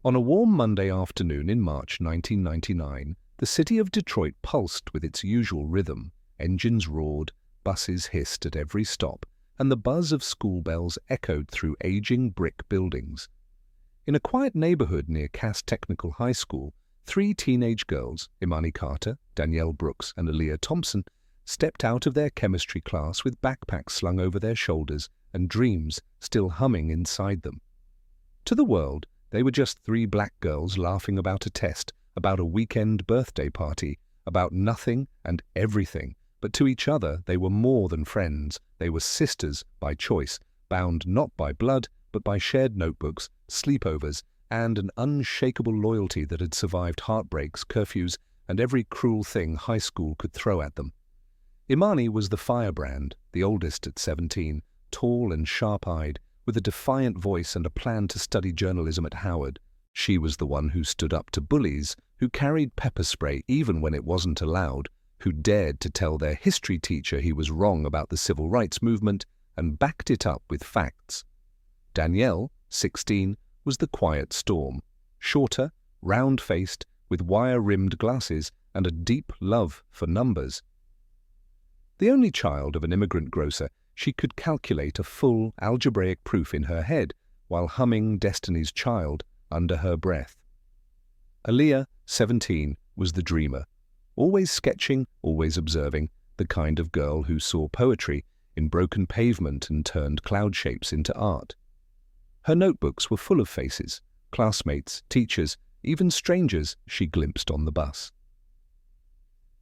On a warm Monday afternoon in March 1999, the city of Detroit pulsed with its usual rhythm. Engines roared, buses hissed at every stop, and the buzz of school bells echoed through aging brick buildings. In a quiet neighborhood near Cass Technical High School, three teenage girls, Imani Carter, Danielle Brooks, and Aaliyah Thompson, stepped out of their chemistry class with backpacks slung over their shoulders and dreams still humming inside them. To the world, they were just three black girls laughing about a test, about a weekend birthday party, about nothing and everything. But to each other, they were more than friends. They were sisters by choice, bound not by blood, but by shared notebooks, sleepovers, and an unshakable loyalty that had survived heartbreaks, curfews, and every cruel thing high school could throw at them. Imani was the firebrand, the oldest at 17, tall and sharp-eyed, with a defiant voice and a plan to study journalism at Howard. She was the one who stood up to bullies, who carried pepper spray even when it wasn't allowed, who dared to tell their history teacher he was wrong about the civil rights movement and backed it up with facts. Danielle, 16, was the quiet storm, shorter, round-faced, with wire-rimmed glasses and a deep love for numbers. The only child of an immigrant grocer, she could calculate a full algebraic proof in her head while humming Destiny's Child under her breath. Aaliyah, 17, was the dreamer, always sketching, always observing, the kind of girl who saw poetry in broken pavement and turned cloud shapes into art. Her notebooks were full of faces, classmates, teachers, even strangers she glimpsed on the bus.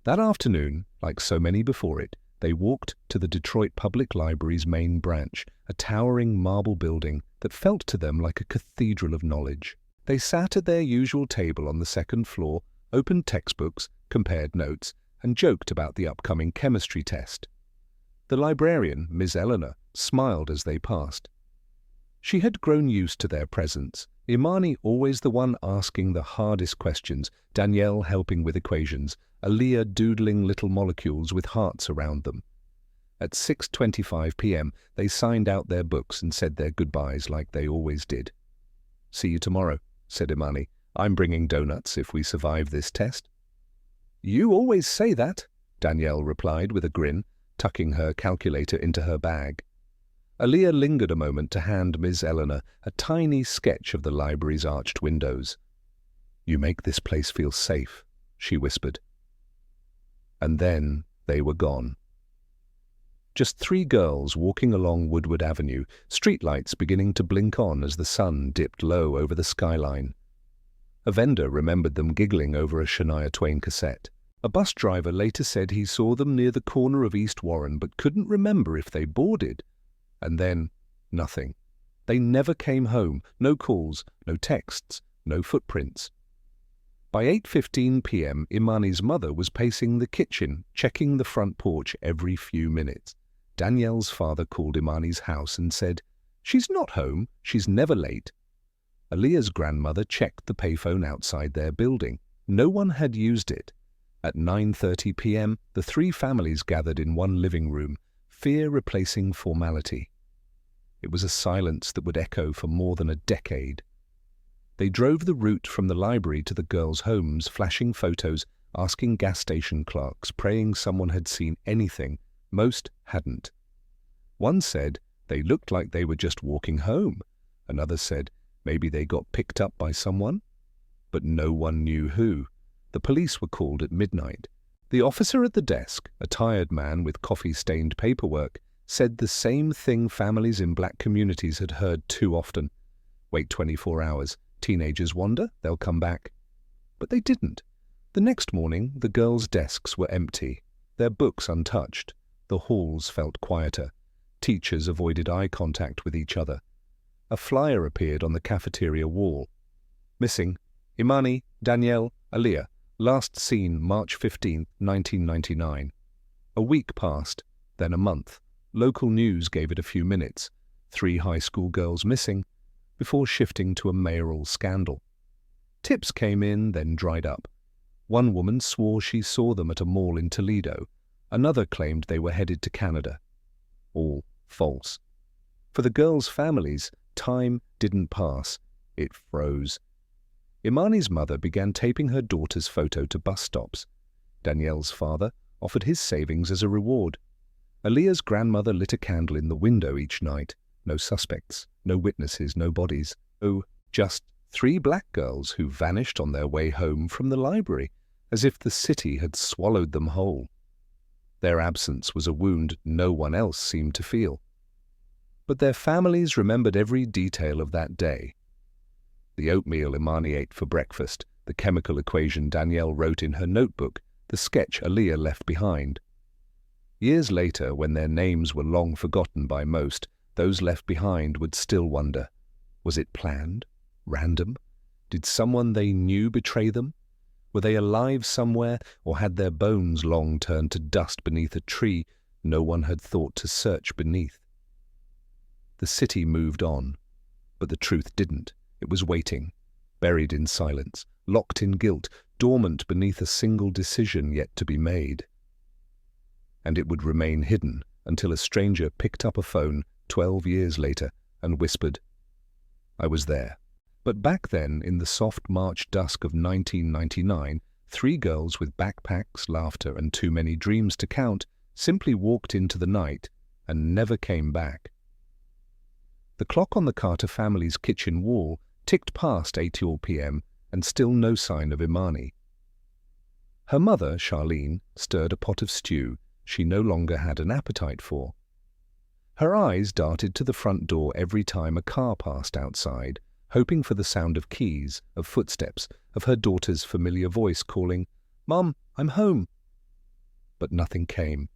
That afternoon, like so many before it, they walked to the Detroit Public Library's main branch, a towering marble building that felt to them like a cathedral of knowledge. They sat at their usual table on the second floor, opened textbooks, compared notes, and joked about the upcoming chemistry test. The librarian, Ms. Eleanor, smiled as they passed. She had grown used to their presence, Imani always the one asking the hardest questions, Danielle helping with equations, Aaliyah doodling little molecules with hearts around them. At 6:25 p.m., they signed out their books and said their goodbyes like they always did. "See you tomorrow," said Imani. "I'm bringing donuts if we survive this test." "You always say that," Danielle replied with a grin, tucking her calculator into her bag. Aaliyah lingered a moment to hand Ms. Eleanor a tiny sketch of the library's arched windows. "You make this place feel safe," she whispered. And then they were gone. Just three girls walking along Woodward Avenue, streetlights beginning to blink on as the sun dipped low over the skyline. A vendor remembered them giggling over a Shania Twain cassette. A bus driver later said he saw them near the corner of East Warren but couldn't remember if they boarded. And then, nothing. They never came home, no calls, no texts, no footprints. By 8:15 p.m., Imani's mother was pacing the kitchen, checking the front porch every few minutes. Danielle's father called Imani's house and said, "She's not home, she's never late." Aaliyah's grandmother checked the payphone outside their building. No one had used it. At 9:30 p.m., the three families gathered in one living room, fear replacing formality. It was a silence that would echo for more than a decade. They drove the route from the library to the girls' homes, flashing photos, asking gas station clerks, praying someone had seen anything. Most hadn't. One said they looked like they were just walking home. Another said maybe they got picked up by someone. But no one knew who. The police were called at midnight. The officer at the desk, a tired man with coffee-stained paperwork, said the same thing families in black communities had heard too often. Wait 24 hours. Teenagers wander, they'll come back. But they didn't. The next morning, the girls' desks were empty, their books untouched. The halls felt quieter. Teachers avoided eye contact with each other. A flyer appeared on the cafeteria wall. Missing: Imani, Danielle, Aaliyah. Last seen March 15, 1999. A week passed, then a month. Local news gave it a few minutes. 3 high school girls missing, before shifting to a mayoral scandal. Tips came in, then dried up. One woman swore she saw them at a mall in Toledo. Another claimed they were headed to Canada. All false. For the girls' families, time didn't pass, it froze. Imani's mother began taping her daughter's photo to bus stops. Danielle's father offered his savings as a reward. Aaliyah's grandmother lit a candle in the window each night. No suspects, no witnesses, no bodies. Oh, just 3 black girls who vanished on their way home from the library, as if the city had swallowed them whole. Their absence was a wound no one else seemed to feel. But their families remembered every detail of that day. The oatmeal Imani ate for breakfast, the chemical equation Danielle wrote in her notebook, the sketch Aaliyah left behind. Years later, when their names were long forgotten by most, those left behind would still wonder, was it planned? Random? Did someone they knew betray them? Were they alive somewhere, or had their bones long turned to dust beneath a tree no one had thought to search beneath? The city moved on, but the truth didn't. It was waiting, buried in silence, locked in guilt, dormant beneath a single decision yet to be made. And it would remain hidden until a stranger picked up a phone 12 years later and whispered, "I was there." But back then, in the soft March dusk of 1999, 3 girls with backpacks, laughter, and too many dreams to count simply walked into the night and never came back. The clock on the Carter family's kitchen wall ticked past 8 p.m. and still no sign of Imani. Her mother, Charlene, stirred a pot of stew she no longer had an appetite for. Her eyes darted to the front door every time a car passed outside, hoping for the sound of keys, of footsteps, of her daughter's familiar voice calling, "Mom, I'm home." But nothing came.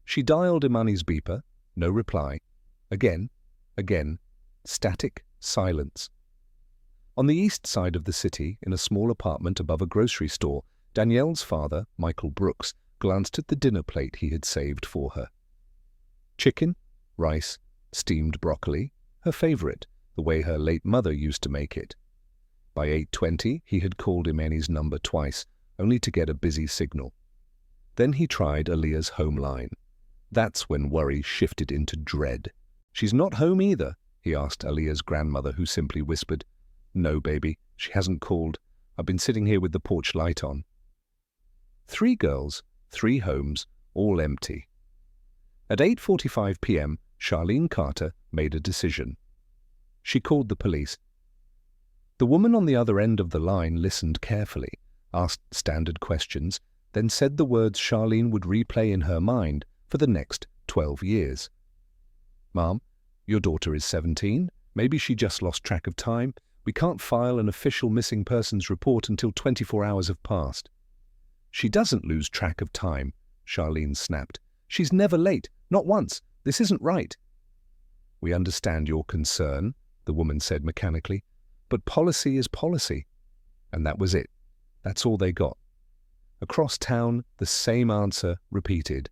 She dialed Imani's beeper, no reply. Again, static silence. On the east side of the city, in a small apartment above a grocery store, Danielle's father, Michael Brooks, glanced at the dinner plate he had saved for her. Chicken, rice, steamed broccoli, her favorite, the way her late mother used to make it. By 8:20, he had called Imani's number twice, only to get a busy signal. Then he tried Aaliyah's home line. That's when worry shifted into dread. "She's not home either?" he asked Aaliyah's grandmother, who simply whispered, "No, baby, she hasn't called. I've been sitting here with the porch light on." 3 girls, 3 homes, all empty. At 8:45 p.m., Charlene Carter made a decision. She called the police. The woman on the other end of the line listened carefully, asked standard questions, then said the words Charlene would replay in her mind for the next 12 years. "Mom, your daughter is 17. Maybe she just lost track of time. We can't file an official missing persons report until 24 hours have passed." "She doesn't lose track of time," Charlene snapped. "She's never late, not once. This isn't right." "We understand your concern," the woman said mechanically, "but policy is policy." And that was it. That's all they got. Across town, the same answer repeated.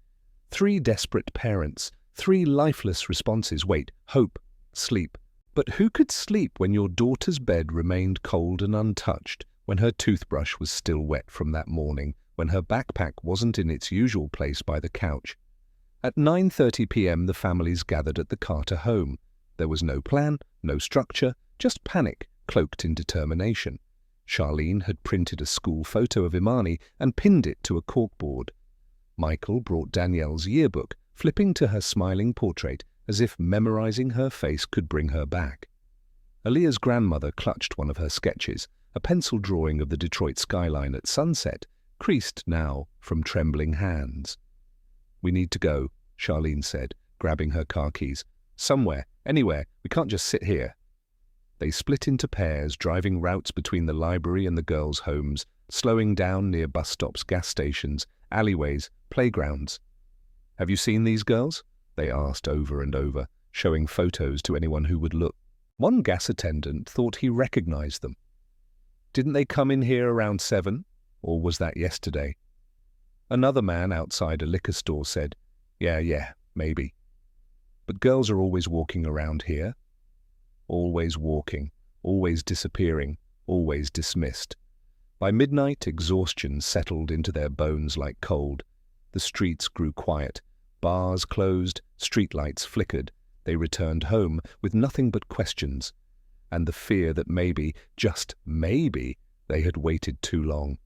3 desperate parents, 3 lifeless responses. Wait, hope, sleep. But who could sleep when your daughter's bed remained cold and untouched, when her toothbrush was still wet from that morning, when her backpack wasn't in its usual place by the couch? At 9:30 p.m. the families gathered at the Carter home. There was no plan, no structure, just panic cloaked in determination. Charlene had printed a school photo of Imani and pinned it to a corkboard. Michael brought Danielle's yearbook, flipping to her smiling portrait as if memorizing her face could bring her back. Aaliyah's grandmother clutched one of her sketches, a pencil drawing of the Detroit skyline at sunset, creased now from trembling hands. "We need to go," Charlene said, grabbing her car keys. "Somewhere, anywhere, we can't just sit here." They split into pairs, driving routes between the library and the girls' homes, slowing down near bus stops, gas stations, alleyways, playgrounds. "Have you seen these girls?" they asked over and over, showing photos to anyone who would look. One gas attendant thought he recognized them. "Didn't they come in here around 7? Or was that yesterday?" Another man outside a liquor store said, Yeah, maybe. But girls are always walking around here. Always walking, always disappearing, always dismissed. By midnight, exhaustion settled into their bones like cold. The streets grew quiet. Bars closed, streetlights flickered. They returned home with nothing but questions. and the fear that maybe, just maybe, they had waited too long.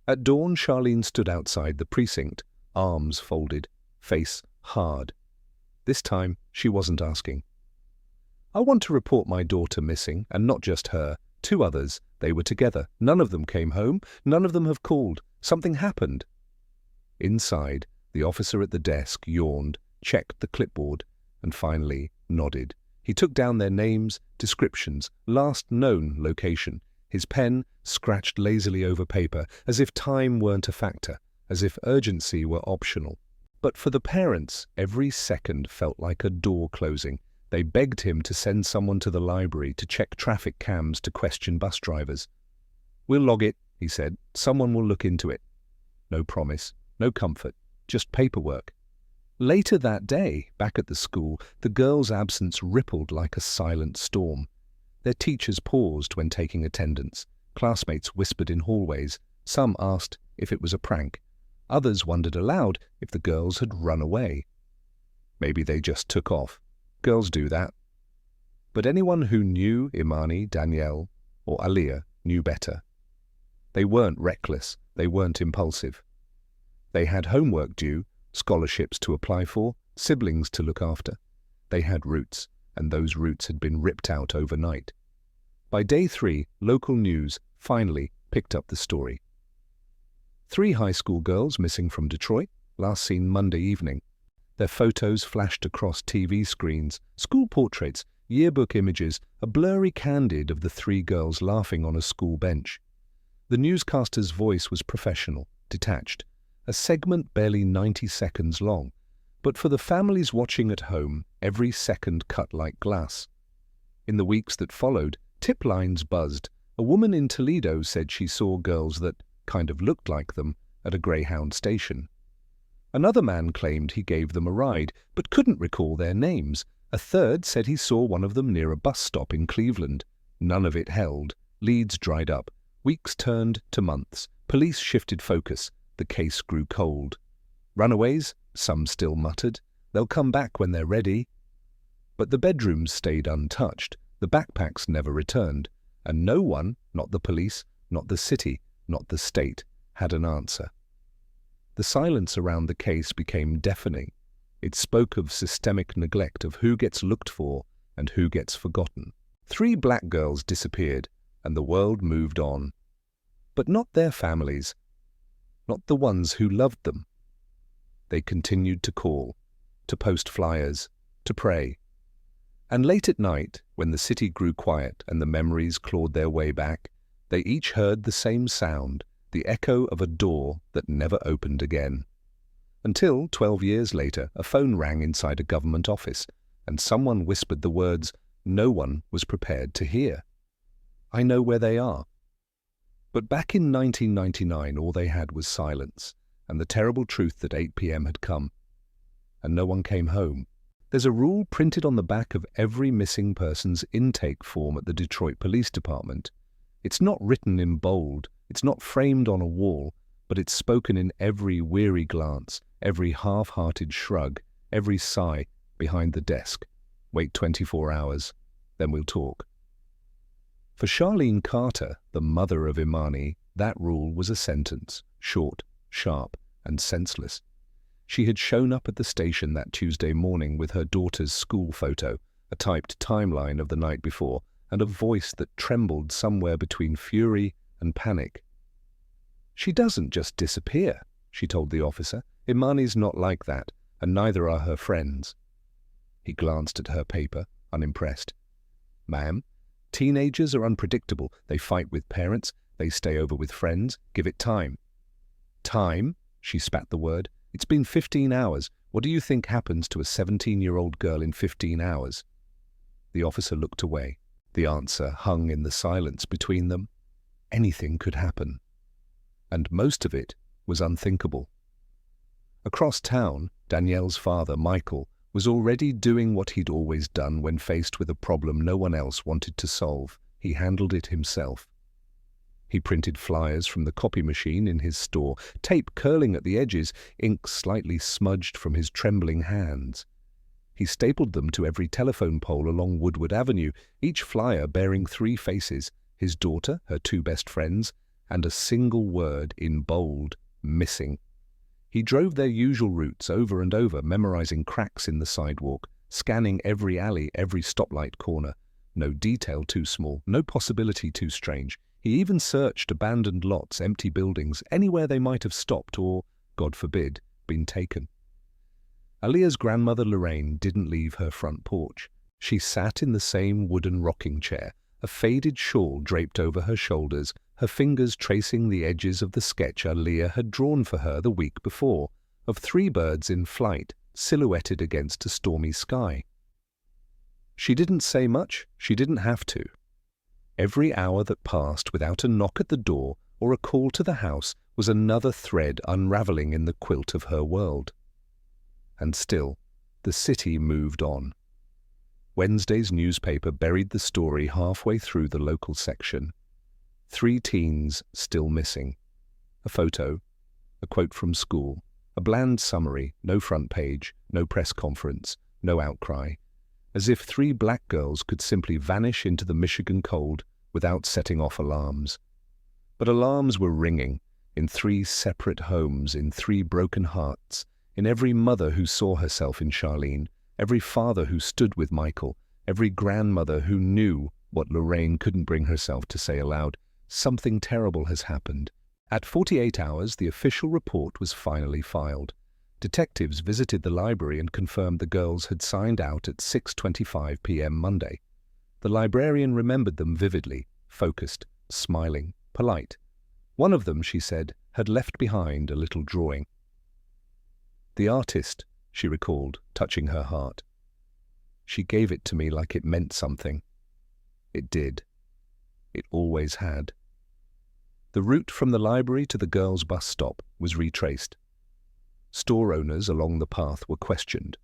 At dawn, Charlene stood outside the precinct, arms folded, face hard. This time, she wasn't asking. "I want to report my daughter missing, and not just her. 2 others. They were together. None of them came home. None of them have called. Something happened." Inside, the officer at the desk yawned, checked the clipboard, and finally nodded. He took down their names, descriptions, last known location. His pen scratched lazily over paper, as if time weren't a factor, as if urgency were optional. But for the parents, every second felt like a door closing. They begged him to send someone to the library to check traffic cams, to question bus drivers. "We'll log it," he said. "Someone will look into it." No promise, no comfort, just paperwork. Later that day, back at the school, the girls' absence rippled like a silent storm. Their teachers paused when taking attendance. Classmates whispered in hallways. Some asked if it was a prank. Others wondered aloud if the girls had run away. Maybe they just took off. Girls do that. But anyone who knew Imani, Danielle, or Aliyah knew better. They weren't reckless. They weren't impulsive. They had homework due, scholarships to apply for, siblings to look after. They had roots, and those roots had been ripped out overnight. By day 3, local news finally picked up the story. 3 high school girls missing from Detroit, last seen Monday evening. Their photos flashed across TV screens, school portraits, yearbook images, a blurry candid of the 3 girls laughing on a school bench. The newscaster's voice was professional, detached, a segment barely 90 seconds long, but for the families watching at home, every second cut like glass. In the weeks that followed, tip lines buzzed. A woman in Toledo said she saw girls that kind of looked like them at a Greyhound station. Another man claimed he gave them a ride, but couldn't recall their names. A third said he saw one of them near a bus stop in Cleveland. None of it held. Leads dried up. Weeks turned to months. Police shifted focus. The case grew cold. Runaways? Some still muttered. They'll come back when they're ready. But the bedrooms stayed untouched. The backpacks never returned. And no one, not the police, not the city, not the state, had an answer. The silence around the case became deafening. It spoke of systemic neglect, of who gets looked for and who gets forgotten. 3 black girls disappeared, and the world moved on. But not their families, not the ones who loved them. They continued to call, to post flyers, to pray. And late at night, when the city grew quiet and the memories clawed their way back, they each heard the same sound, the echo of a door that never opened again. Until, 12 years later, a phone rang inside a government office, and someone whispered the words no one was prepared to hear. "I know where they are." But back in 1999, all they had was silence, and the terrible truth that 8 p.m. had come, and no one came home. There's a rule printed on the back of every missing person's intake form at the Detroit Police Department. It's not written in bold, it's not framed on a wall, but it's spoken in every weary glance, every half-hearted shrug, every sigh behind the desk. Wait 24 hours, then we'll talk. For Charlene Carter, the mother of Imani, that rule was a sentence, short, sharp, and senseless. She had shown up at the station that Tuesday morning with her daughter's school photo, a typed timeline of the night before, and a voice that trembled somewhere between fury and panic. "She doesn't just disappear," she told the officer. "Imani's not like that, and neither are her friends." He glanced at her paper, unimpressed. "Ma'am, teenagers are unpredictable. They fight with parents, they stay over with friends. Give it time." "Time?" She spat the word. "It's been 15 hours. What do you think happens to a 17-year-old girl in 15 hours? The officer looked away. The answer hung in the silence between them. Anything could happen. And most of it was unthinkable. Across town, Danielle's father, Michael, was already doing what he'd always done when faced with a problem no one else wanted to solve. He handled it himself. He printed flyers from the copy machine in his store, tape curling at the edges, ink slightly smudged from his trembling hands. He stapled them to every telephone pole along Woodward Avenue, each flyer bearing 3 faces, his daughter, her 2 best friends, and a single word in bold, missing. He drove their usual routes over and over, memorizing cracks in the sidewalk, scanning every alley, every stoplight corner. No detail too small, no possibility too strange. He even searched abandoned lots, empty buildings, anywhere they might have stopped or, God forbid, been taken. Aaliyah's grandmother Lorraine didn't leave her front porch. She sat in the same wooden rocking chair, a faded shawl draped over her shoulders, her fingers tracing the edges of the sketch Aaliyah had drawn for her the week before, of 3 birds in flight, silhouetted against a stormy sky. She didn't say much, she didn't have to. Every hour that passed without a knock at the door or a call to the house was another thread unraveling in the quilt of her world. And still, the city moved on. Wednesday's newspaper buried the story halfway through the local section. 3 teens still missing. A photo, a quote from school, a bland summary, no front page, no press conference, no outcry, as if 3 black girls could simply vanish into the Michigan cold without setting off alarms. But alarms were ringing in 3 separate homes, in 3 broken hearts, in every mother who saw herself in Charlene, every father who stood with Michael, every grandmother who knew what Lorraine couldn't bring herself to say aloud. Something terrible has happened. At 48 hours, the official report was finally filed. Detectives visited the library and confirmed the girls had signed out at 6:25 p.m. Monday. The librarian remembered them vividly, focused, smiling, polite. One of them, she said, had left behind a little drawing. The artist, she recalled, touching her heart. She gave it to me like it meant something. It did. It always had. The route from the library to the girls' bus stop was retraced. Store owners along the path were questioned.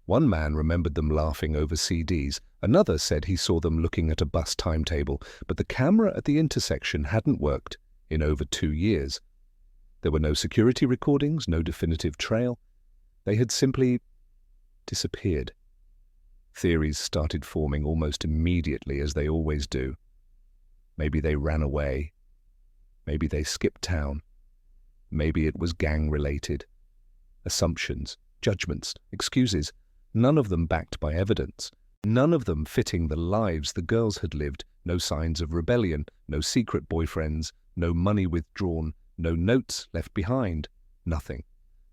One man remembered them laughing over CDs. Another said he saw them looking at a bus timetable, but the camera at the intersection hadn't worked in over 2 years. There were no security recordings, no definitive trail. They had simply disappeared. Theories started forming almost immediately, as they always do. Maybe they ran away. Maybe they skipped town. Maybe it was gang-related. Assumptions, judgments, excuses, none of them backed by evidence, none of them fitting the lives the girls had lived. No signs of rebellion, no secret boyfriends, no money withdrawn, no notes left behind, nothing.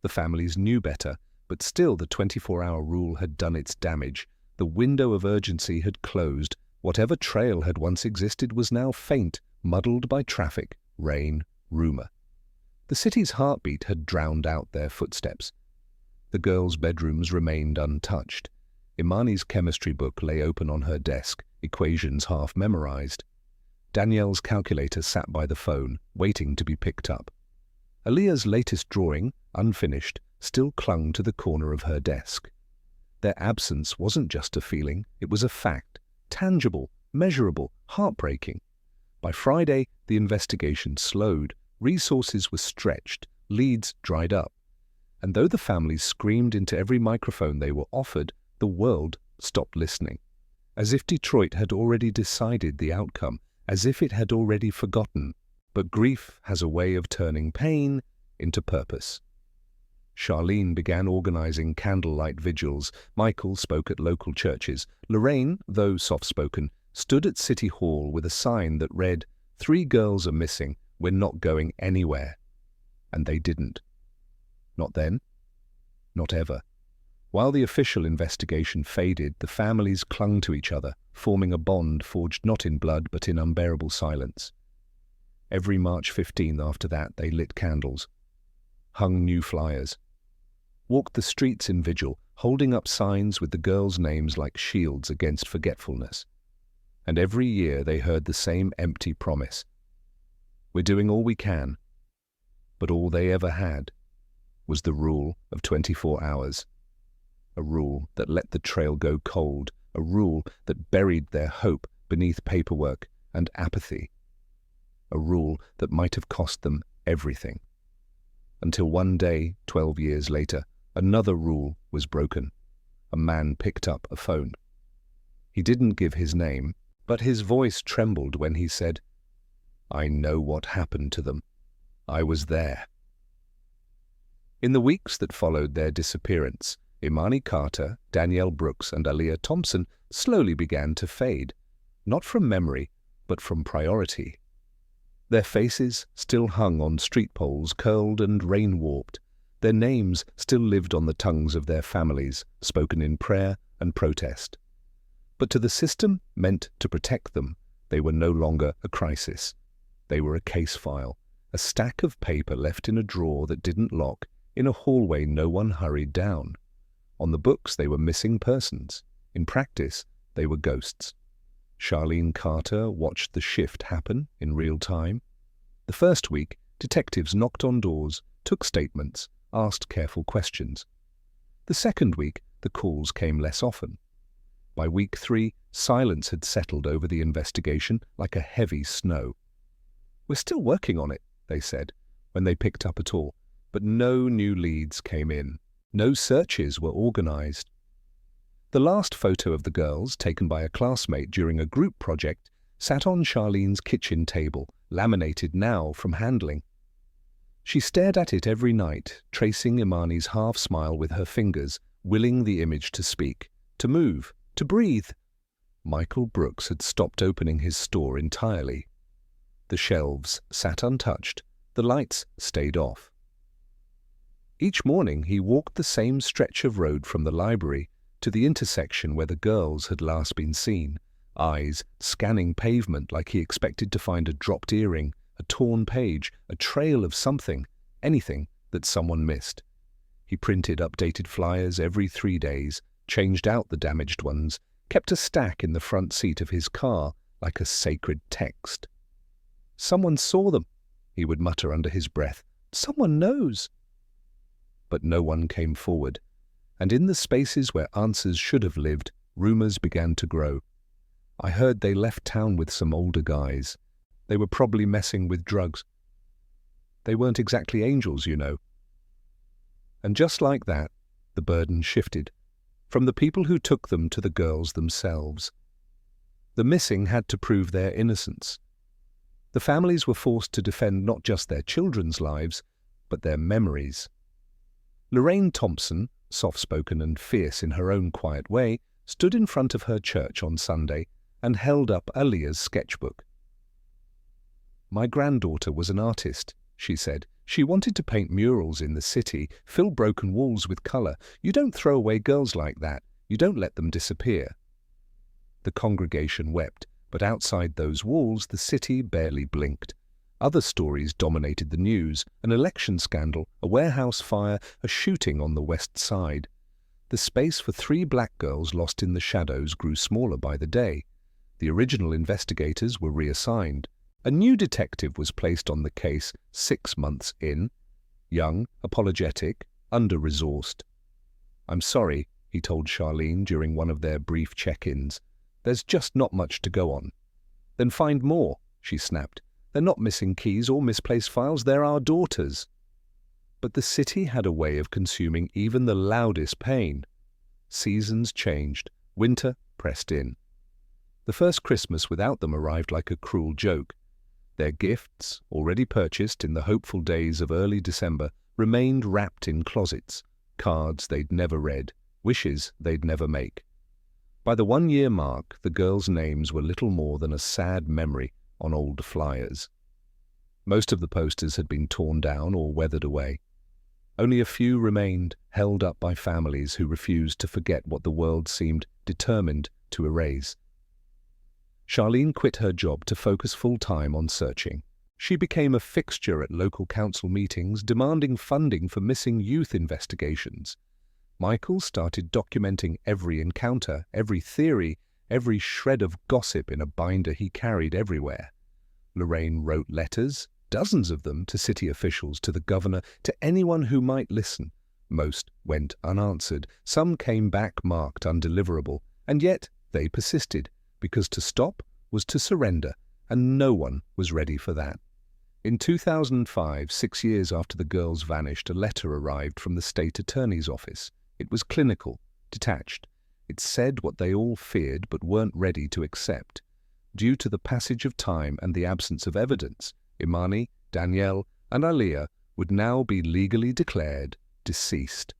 The families knew better, but still the 24-hour rule had done its damage. The window of urgency had closed. Whatever trail had once existed was now faint, muddled by traffic, rain, rumor. The city's heartbeat had drowned out their footsteps. The girls' bedrooms remained untouched. Imani's chemistry book lay open on her desk, equations half memorized. Danielle's calculator sat by the phone, waiting to be picked up. Aaliyah's latest drawing, unfinished, still clung to the corner of her desk. Their absence wasn't just a feeling, it was a fact, tangible, measurable, heartbreaking. By Friday, the investigation slowed, resources were stretched, leads dried up. And though the families screamed into every microphone they were offered, the world stopped listening. As if Detroit had already decided the outcome, as if it had already forgotten. But grief has a way of turning pain into purpose. Charlene began organizing candlelight vigils. Michael spoke at local churches. Lorraine, though soft-spoken, stood at City Hall with a sign that read, "3 girls are missing. We're not going anywhere." And they didn't. Not then. Not ever. While the official investigation faded, the families clung to each other, forming a bond forged not in blood but in unbearable silence. Every March 15th after that, they lit candles, hung new flyers, walked the streets in vigil, holding up signs with the girls' names like shields against forgetfulness. And every year they heard the same empty promise. We're doing all we can. But all they ever had was the rule of 24 hours. A rule that let the trail go cold, a rule that buried their hope beneath paperwork and apathy. A rule that might have cost them everything. Until one day, 12 years later, another rule was broken. a man picked up a phone. He didn't give his name, but his voice trembled when he said, "I know what happened to them. I was there." In the weeks that followed their disappearance, Imani Carter, Danielle Brooks, and Aaliyah Thompson slowly began to fade, not from memory, but from priority. Their faces still hung on street poles, curled and rain-warped. Their names still lived on the tongues of their families, spoken in prayer and protest. But to the system meant to protect them, they were no longer a crisis. They were a case file, a stack of paper left in a drawer that didn't lock, in a hallway no one hurried down. On the books, they were missing persons. In practice, they were ghosts. Charlene Carter watched the shift happen in real time. The first week, detectives knocked on doors, took statements, asked careful questions. The second week, the calls came less often. By week 3, silence had settled over the investigation like a heavy snow. "We're still working on it," they said, when they picked up at all, but no new leads came in. No searches were organized. The last photo of the girls, taken by a classmate during a group project, sat on Charlene's kitchen table, laminated now from handling. She stared at it every night, tracing Imani's half-smile with her fingers, willing the image to speak, to move, to breathe. Michael Brooks had stopped opening his store entirely. The shelves sat untouched, the lights stayed off. Each morning he walked the same stretch of road from the library to the intersection where the girls had last been seen, eyes scanning pavement like he expected to find a dropped earring, a torn page, a trail of something, anything that someone missed. He printed updated flyers every 3 days, changed out the damaged ones, kept a stack in the front seat of his car like a sacred text. "Someone saw them," he would mutter under his breath. "Someone knows." But no one came forward, and in the spaces where answers should have lived, rumors began to grow. "I heard they left town with some older guys. They were probably messing with drugs. They weren't exactly angels, you know." And just like that, the burden shifted, from the people who took them to the girls themselves. The missing had to prove their innocence. The families were forced to defend not just their children's lives, but their memories. Lorraine Thompson, soft-spoken and fierce in her own quiet way, stood in front of her church on Sunday and held up Aaliyah's sketchbook. "My granddaughter was an artist," she said. "She wanted to paint murals in the city, fill broken walls with color. You don't throw away girls like that. You don't let them disappear." The congregation wept, but outside those walls the city barely blinked. Other stories dominated the news: an election scandal, a warehouse fire, a shooting on the West Side. The space for 3 black girls lost in the shadows grew smaller by the day. The original investigators were reassigned. A new detective was placed on the case 6 months in. Young, apologetic, under-resourced. "I'm sorry," he told Charlene during one of their brief check-ins. "There's just not much to go on." "Then find more," she snapped. "They're not missing keys or misplaced files, they're our daughters." But the city had a way of consuming even the loudest pain. Seasons changed. Winter pressed in. The first Christmas without them arrived like a cruel joke. Their gifts, already purchased in the hopeful days of early December, remained wrapped in closets, cards they'd never read, wishes they'd never make. By the 1-year mark, the girls' names were little more than a sad memory on old flyers. Most of the posters had been torn down or weathered away. Only a few remained, held up by families who refused to forget what the world seemed determined to erase. Charlene quit her job to focus full-time on searching. She became a fixture at local council meetings, demanding funding for missing youth investigations. Michael started documenting every encounter, every theory, every shred of gossip in a binder he carried everywhere. Lorraine wrote letters, dozens of them, to city officials, to the governor, to anyone who might listen. Most went unanswered. Some came back marked undeliverable, and yet they persisted, because to stop was to surrender, and no one was ready for that. In 2005, 6 years after the girls vanished, a letter arrived from the state attorney's office. It was clinical, detached. It said what they all feared but weren't ready to accept. Due to the passage of time and the absence of evidence, Imani, Danielle, and Aliyah would now be legally declared deceased.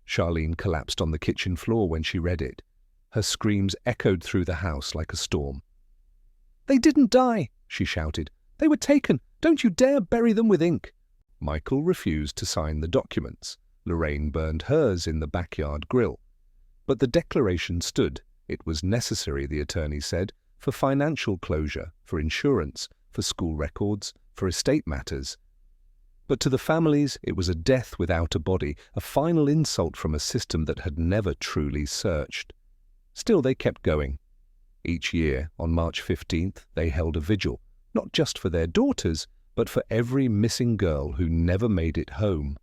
Charlene collapsed on the kitchen floor when she read it. Her screams echoed through the house like a storm. "They didn't die," she shouted. "They were taken. Don't you dare bury them with ink." Michael refused to sign the documents. Lorraine burned hers in the backyard grill. But the declaration stood. It was necessary, the attorney said, for financial closure, for insurance, for school records, for estate matters. But to the families, it was a death without a body, a final insult from a system that had never truly searched. Still, they kept going. Each year, on March 15th, they held a vigil, not just for their daughters, but for every missing girl who never made it home.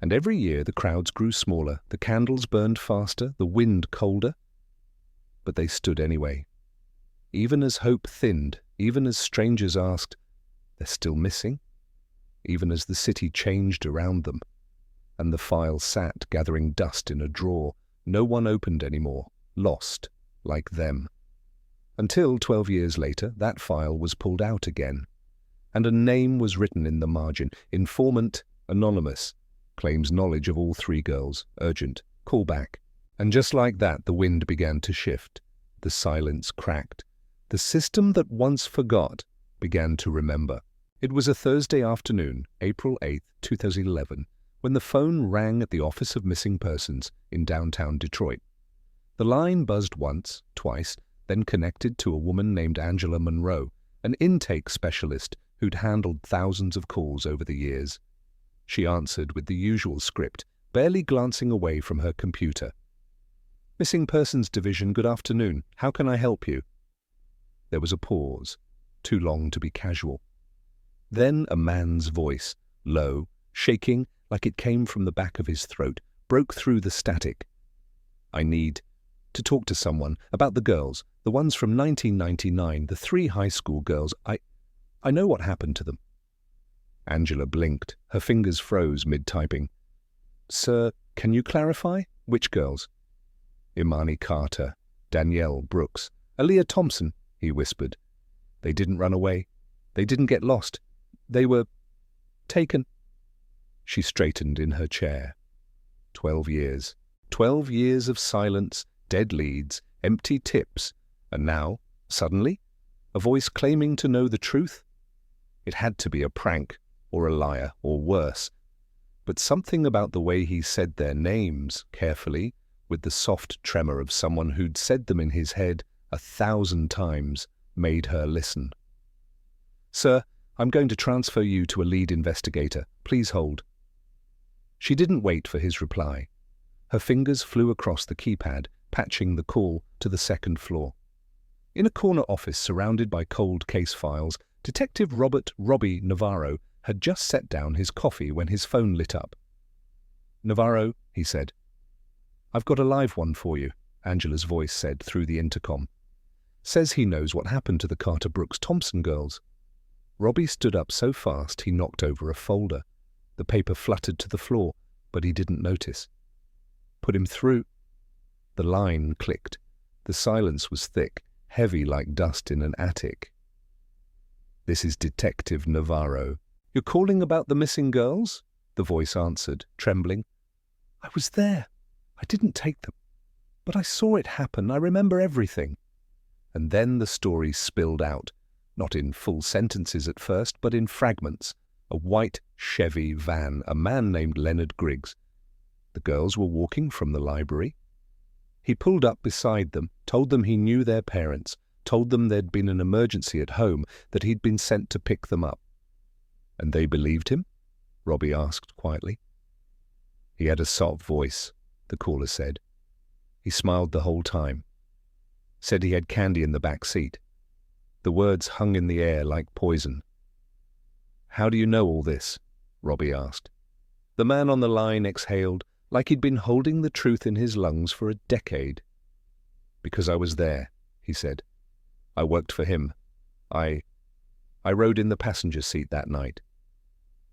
And every year the crowds grew smaller, the candles burned faster, the wind colder. But they stood anyway. Even as hope thinned, even as strangers asked, "They're still missing?" Even as the city changed around them, and the file sat gathering dust in a drawer, no one opened anymore, lost, like them. Until 12 years later, that file was pulled out again, and a name was written in the margin. Informant, anonymous, claims knowledge of all 3 girls, urgent, call back. And just like that, the wind began to shift. The silence cracked. The system that once forgot began to remember. It was a Thursday afternoon, April 8, 2011, when the phone rang at the Office of Missing Persons in downtown Detroit. The line buzzed once, twice, then connected to a woman named Angela Monroe, an intake specialist who'd handled thousands of calls over the years. She answered with the usual script, barely glancing away from her computer. "Missing Persons Division, good afternoon. How can I help you?" There was a pause, too long to be casual. Then a man's voice, low, shaking like it came from the back of his throat, broke through the static. "I need to talk to someone about the girls, the ones from 1999, the 3 high school girls. I know what happened to them." Angela blinked. Her fingers froze mid-typing. "Sir, can you clarify? Which girls?" "Imani Carter, Danielle Brooks, Aliyah Thompson," he whispered. "They didn't run away. They didn't get lost. They were taken." She straightened in her chair. 12 years. 12 years of silence, dead leads, empty tips. And now, suddenly, a voice claiming to know the truth? It had to be a prank, or a liar, or worse. But something about the way he said their names, carefully, with the soft tremor of someone who'd said them in his head 1,000 times, made her listen. "Sir, I'm going to transfer you to a lead investigator. Please hold." She didn't wait for his reply. Her fingers flew across the keypad, patching the call to the 2nd floor. In a corner office surrounded by cold case files, Detective Robbie Navarro had just set down his coffee when his phone lit up. "Navarro," he said. "I've got a live one for you," Angela's voice said through the intercom. "Says he knows what happened to the Carter Brooks Thompson girls." Robbie stood up so fast he knocked over a folder. The paper fluttered to the floor, but he didn't notice. "Put him through." The line clicked. The silence was thick, heavy like dust in an attic. "This is Detective Navarro. You're calling about the missing girls?" the voice answered, trembling. "I was there. I didn't take them. But I saw it happen. I remember everything." And then the story spilled out, not in full sentences at first, but in fragments. A white Chevy van, a man named Leonard Griggs. The girls were walking from the library. He pulled up beside them, told them he knew their parents, told them there'd been an emergency at home, that he'd been sent to pick them up. "And they believed him?" Robbie asked quietly. "He had a soft voice," the caller said. "He smiled the whole time. Said he had candy in the back seat." The words hung in the air like poison. "How do you know all this?" Robbie asked. The man on the line exhaled, like he'd been holding the truth in his lungs for a decade. "Because I was there," he said. "I worked for him. I rode in the passenger seat that night."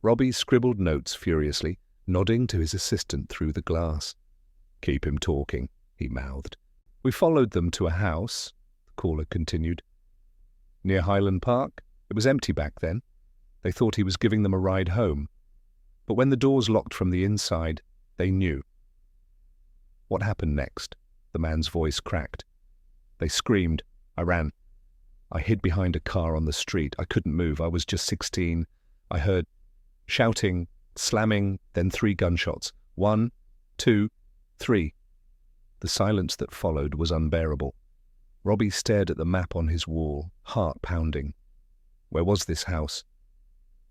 Robbie scribbled notes furiously, nodding to his assistant through the glass. Keep him talking, he mouthed. We followed them to a house, the caller continued. Near Highland Park. It was empty back then. They thought he was giving them a ride home. But when the doors locked from the inside, they knew. What happened next? The man's voice cracked. They screamed. I ran. I hid behind a car on the street. I couldn't move. I was just 16. I heard shouting, slamming, then 3 gunshots. 1, 2, 3. The silence that followed was unbearable. Robbie stared at the map on his wall, heart pounding. Where was this house?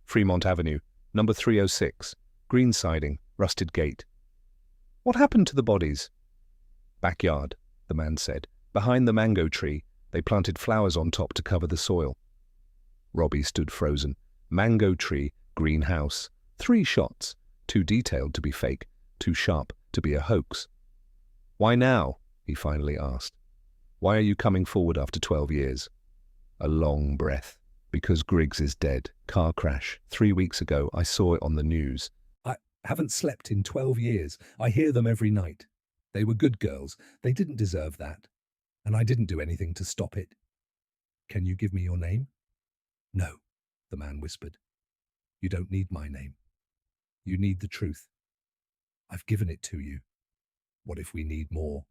Fremont Avenue, number 306, green siding, rusted gate. What happened to the bodies? Backyard, the man said. Behind the mango tree, they planted flowers on top to cover the soil. Robbie stood frozen. Mango tree, greenhouse. 3 shots, too detailed to be fake, too sharp to be a hoax. Why now? He finally asked. Why are you coming forward after 12 years? A long breath. Because Griggs is dead. Car crash. 3 weeks ago, I saw it on the news. I haven't slept in 12 years. I hear them every night. They were good girls. They didn't deserve that. And I didn't do anything to stop it. Can you give me your name? No, the man whispered. You don't need my name. You need the truth. I've given it to you. What if we need more?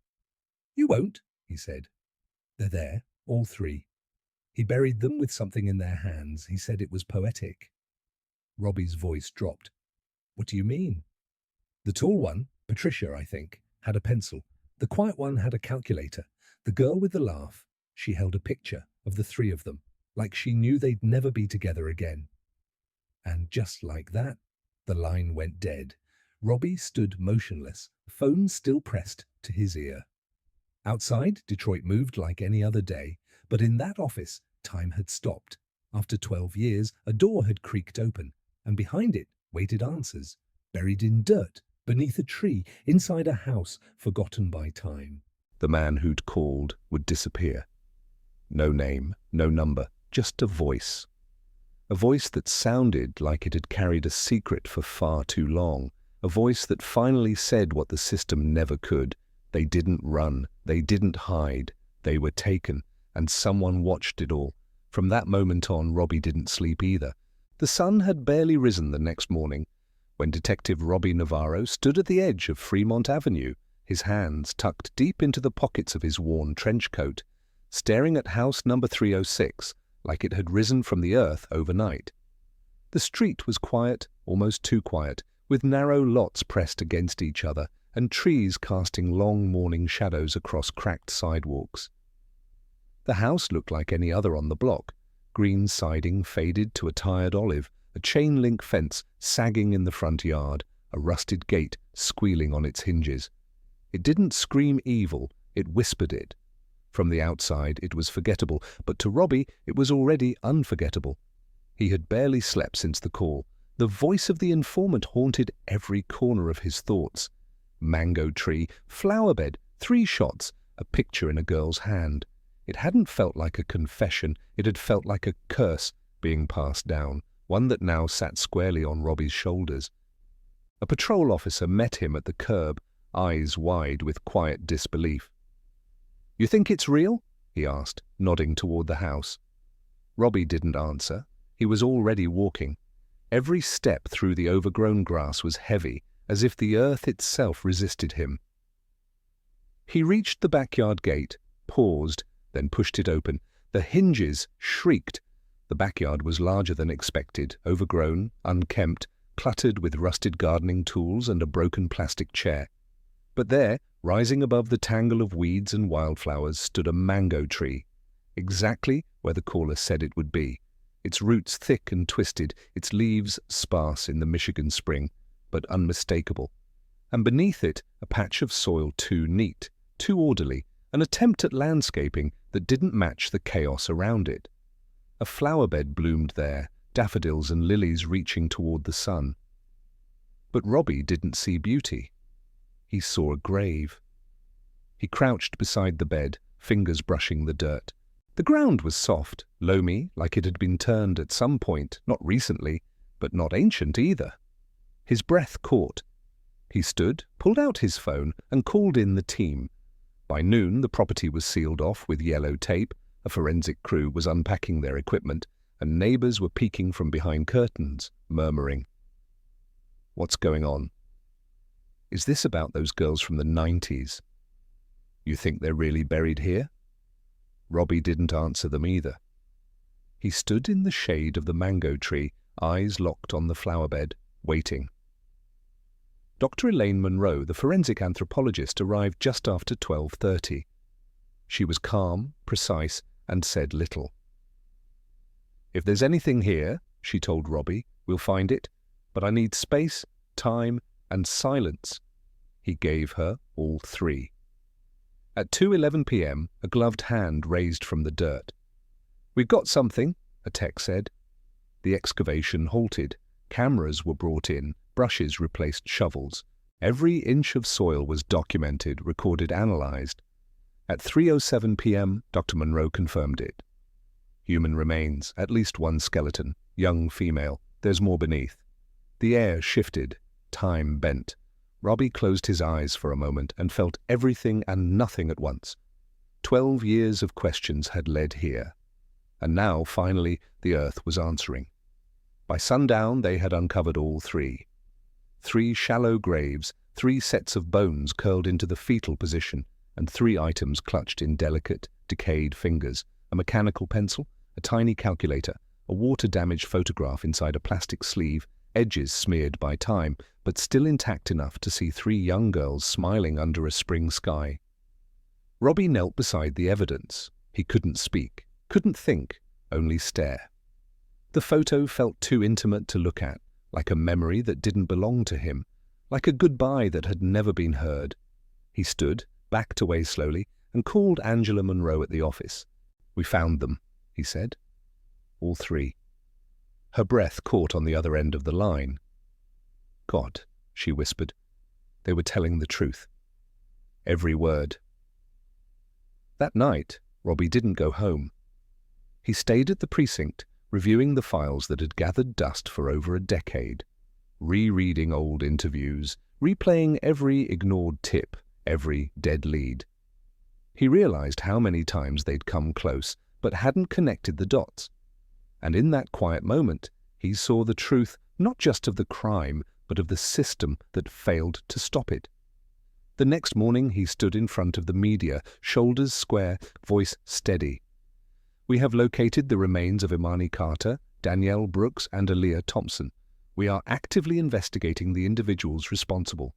You won't, he said. They're there, all 3. He buried them with something in their hands. He said it was poetic. Robbie's voice dropped. What do you mean? The tall one, Patricia, I think, had a pencil. The quiet one had a calculator. The girl with the laugh, she held a picture of the 3 of them, like she knew they'd never be together again. And just like that, the line went dead. Robbie stood motionless, phone still pressed to his ear. Outside, Detroit moved like any other day, but in that office, time had stopped. After 12 years, a door had creaked open, and behind it waited answers, buried in dirt, beneath a tree, inside a house forgotten by time. The man who'd called would disappear. No name, no number, just a voice. A voice that sounded like it had carried a secret for far too long. A voice that finally said what the system never could. They didn't run, they didn't hide, they were taken, and someone watched it all. From that moment on, Robbie didn't sleep either. The sun had barely risen the next morning when Detective Robbie Navarro stood at the edge of Fremont Avenue, his hands tucked deep into the pockets of his worn trench coat, staring at house number 306 like it had risen from the earth overnight. The street was quiet, almost too quiet, with narrow lots pressed against each other and trees casting long morning shadows across cracked sidewalks. The house looked like any other on the block. Green siding faded to a tired olive, a chain-link fence sagging in the front yard, a rusted gate squealing on its hinges. It didn't scream evil, it whispered it. From the outside it was forgettable, but to Robbie it was already unforgettable. He had barely slept since the call. The voice of the informant haunted every corner of his thoughts. Mango tree, flower bed, 3 shots, a picture in a girl's hand. It hadn't felt like a confession, it had felt like a curse being passed down, one that now sat squarely on Robbie's shoulders. A patrol officer met him at the curb, eyes wide with quiet disbelief. "You think it's real?" he asked, nodding toward the house. Robbie didn't answer. He was already walking. Every step through the overgrown grass was heavy, as if the earth itself resisted him. He reached the backyard gate, paused, then pushed it open. The hinges shrieked. The backyard was larger than expected, overgrown, unkempt, cluttered with rusted gardening tools and a broken plastic chair. But there, rising above the tangle of weeds and wildflowers, stood a mango tree, exactly where the caller said it would be. Its roots thick and twisted, its leaves sparse in the Michigan spring, but unmistakable. And beneath it, a patch of soil too neat, too orderly, an attempt at landscaping that didn't match the chaos around it. A flower bed bloomed there, daffodils and lilies reaching toward the sun. But Robbie didn't see beauty. He saw a grave. He crouched beside the bed, fingers brushing the dirt. The ground was soft, loamy, like it had been turned at some point, not recently, but not ancient either. His breath caught. He stood, pulled out his phone, and called in the team. By noon, the property was sealed off with yellow tape, a forensic crew was unpacking their equipment, and neighbors were peeking from behind curtains, murmuring, "What's going on? Is this about those girls from the 90s? You think they're really buried here?" Robbie didn't answer them either. He stood in the shade of the mango tree, eyes locked on the flowerbed, waiting. Dr. Elaine Monroe, the forensic anthropologist, arrived just after 12:30. She was calm, precise, and said little. "If there's anything here," she told Robbie, "we'll find it, but I need space, time, and silence." He gave her all three. At 2:11 p.m., a gloved hand raised from the dirt. "We've got something," a tech said. The excavation halted. Cameras were brought in, brushes replaced shovels. Every inch of soil was documented, recorded, analyzed. At 3:07 p.m., Dr. Monroe confirmed it. Human remains, at least one skeleton, young female. There's more beneath. The air shifted. Time bent. Robbie closed his eyes for a moment and felt everything and nothing at once. 12 years of questions had led here. And now, finally, the earth was answering. By sundown, they had uncovered all three. 3 shallow graves, 3 sets of bones curled into the fetal position, and 3 items clutched in delicate, decayed fingers, a mechanical pencil, a tiny calculator, a water-damaged photograph inside a plastic sleeve, edges smeared by time, but still intact enough to see 3 young girls smiling under a spring sky. Robbie knelt beside the evidence. He couldn't speak, couldn't think, only stare. The photo felt too intimate to look at, like a memory that didn't belong to him, like a goodbye that had never been heard. He stood, backed away slowly, and called Angela Monroe at the office. "We found them," he said. All 3. Her breath caught on the other end of the line. "God," she whispered. They were telling the truth. Every word. That night, Robbie didn't go home. He stayed at the precinct, reviewing the files that had gathered dust for over a decade, rereading old interviews, replaying every ignored tip, every dead lead. He realized how many times they'd come close, but hadn't connected the dots. And in that quiet moment, he saw the truth not just of the crime, but of the system that failed to stop it. The next morning, he stood in front of the media, shoulders square, voice steady. "We have located the remains of Imani Carter, Danielle Brooks, and Aaliyah Thompson. We are actively investigating the individuals responsible."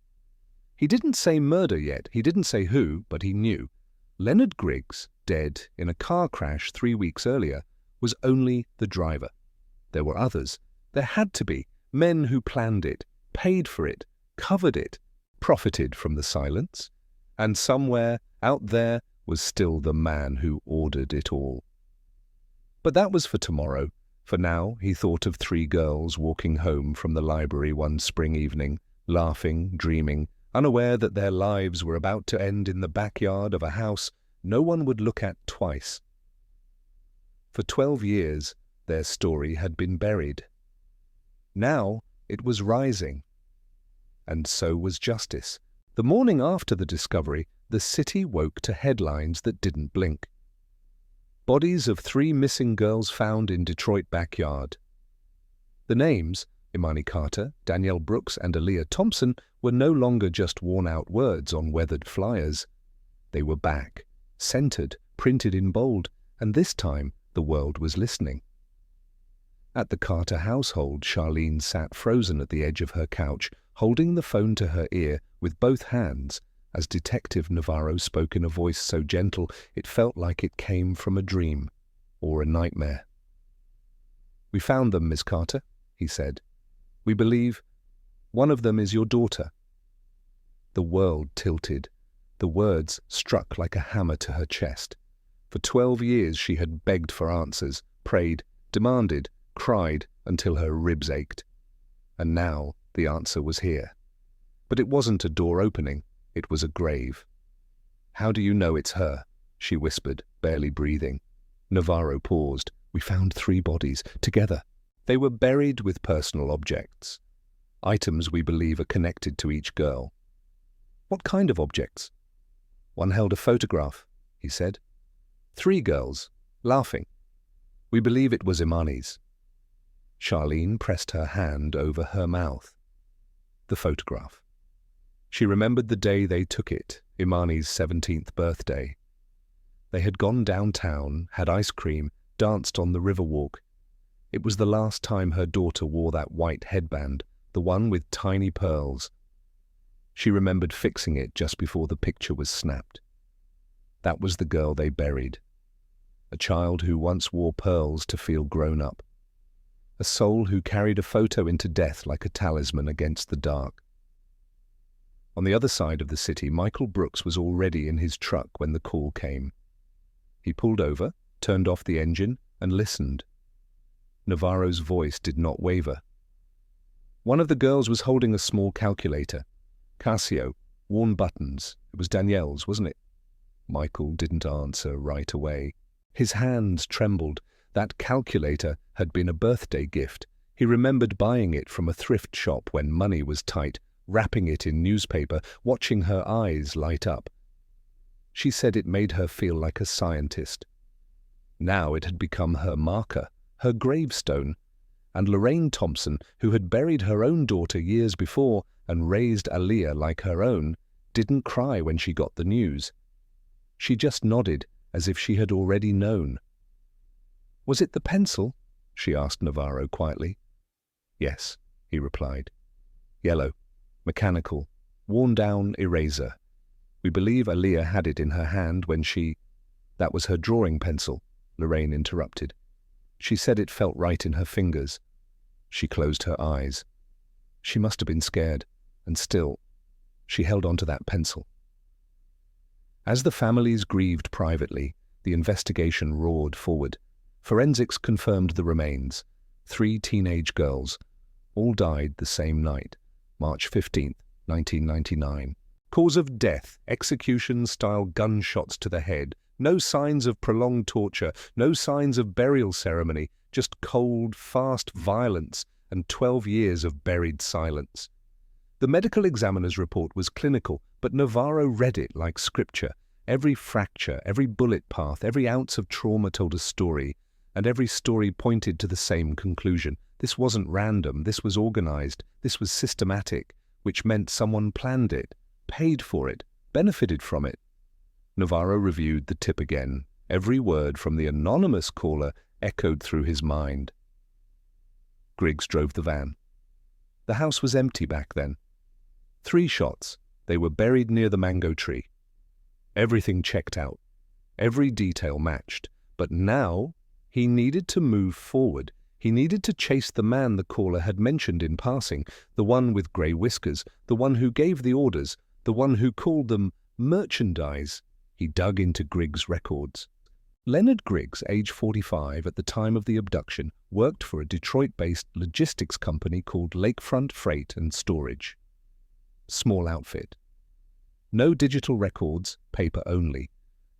He didn't say murder yet, he didn't say who, but he knew. Leonard Griggs, dead in a car crash 3 weeks earlier, was only the driver. There were others. There had to be. Men who planned it, paid for it, covered it, profited from the silence. And somewhere, out there, was still the man who ordered it all. But that was for tomorrow. For now, he thought of 3 girls walking home from the library one spring evening, laughing, dreaming, unaware that their lives were about to end in the backyard of a house no one would look at twice. For 12 years, their story had been buried. Now it was rising. And so was justice. The morning after the discovery, the city woke to headlines that didn't blink. Bodies of 3 missing girls found in Detroit backyard. The names, Imani Carter, Danielle Brooks, and Aaliyah Thompson, were no longer just worn-out words on weathered flyers. They were back, centered, printed in bold, and this time the world was listening. At the Carter household, Charlene sat frozen at the edge of her couch, holding the phone to her ear with both hands, as Detective Navarro spoke in a voice so gentle it felt like it came from a dream or a nightmare. "We found them, Miss Carter," he said. "We believe one of them is your daughter." The world tilted. The words struck like a hammer to her chest. For 12 years she had begged for answers, prayed, demanded, cried until her ribs ached. And now the answer was here. But it wasn't a door opening, it was a grave. "How do you know it's her?" she whispered, barely breathing. Navarro paused. "We found 3 bodies, together. They were buried with personal objects. Items we believe are connected to each girl. What kind of objects? One held a photograph, he said. 3 girls, laughing. We believe it was Imani's. Charlene pressed her hand over her mouth. The photograph. She remembered the day they took it, Imani's 17th birthday. They had gone downtown, had ice cream, danced on the Riverwalk. It was the last time her daughter wore that white headband, the one with tiny pearls. She remembered fixing it just before the picture was snapped. That was the girl they buried. A child who once wore pearls to feel grown up. A soul who carried a photo into death like a talisman against the dark. On the other side of the city, Michael Brooks was already in his truck when the call came. He pulled over, turned off the engine, and listened. Navarro's voice did not waver. One of the girls was holding a small calculator. Casio, worn buttons. It was Danielle's, wasn't it? Michael didn't answer right away. His hands trembled. That calculator had been a birthday gift. He remembered buying it from a thrift shop when money was tight, wrapping it in newspaper, watching her eyes light up. She said it made her feel like a scientist. Now it had become her marker, her gravestone. And Lorraine Thompson, who had buried her own daughter years before and raised Aaliyah like her own, didn't cry when she got the news. She just nodded, as if she had already known. "Was it the pencil?" she asked Navarro quietly. "Yes," he replied. "Yellow, mechanical, worn-down eraser. We believe Aaliyah had it in her hand when she—" "That was her drawing pencil," Lorraine interrupted. "She said it felt right in her fingers." She closed her eyes. She must have been scared, and still, she held on to that pencil. As the families grieved privately, the investigation roared forward. Forensics confirmed the remains. 3 teenage girls. All died the same night, March 15th, 1999. Cause of death, execution-style gunshots to the head. No signs of prolonged torture, no signs of burial ceremony, just cold, fast violence and 12 years of buried silence. The medical examiner's report was clinical, but Navarro read it like scripture. Every fracture, every bullet path, every ounce of trauma told a story, and every story pointed to the same conclusion. This wasn't random, this was organized, this was systematic, which meant someone planned it, paid for it, benefited from it. Navarro reviewed the tip again. Every word from the anonymous caller echoed through his mind. Griggs drove the van. The house was empty back then. 3 shots. They were buried near the mango tree. Everything checked out. Every detail matched. But now he needed to move forward. He needed to chase the man the caller had mentioned in passing, the one with grey whiskers, the one who gave the orders, the one who called them merchandise. He dug into Griggs' records. Leonard Griggs, age 45 at the time of the abduction, worked for a Detroit-based logistics company called Lakefront Freight and Storage. Small outfit. No digital records, paper only.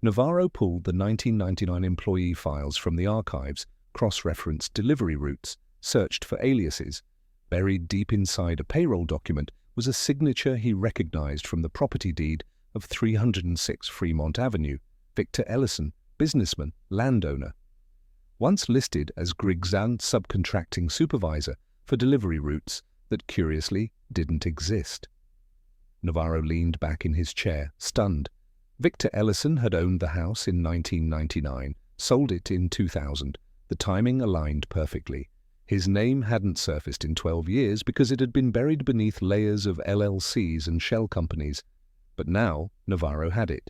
Navarro pulled the 1999 employee files from the archives, cross-referenced delivery routes, searched for aliases. Buried deep inside a payroll document was a signature he recognized from the property deed of 306 Fremont Avenue, Victor Ellison, businessman, landowner. Once listed as Griggs' subcontracting supervisor for delivery routes that curiously didn't exist. Navarro leaned back in his chair, stunned. Victor Ellison had owned the house in 1999, sold it in 2000. The timing aligned perfectly. His name hadn't surfaced in 12 years because it had been buried beneath layers of LLCs and shell companies. But now Navarro had it.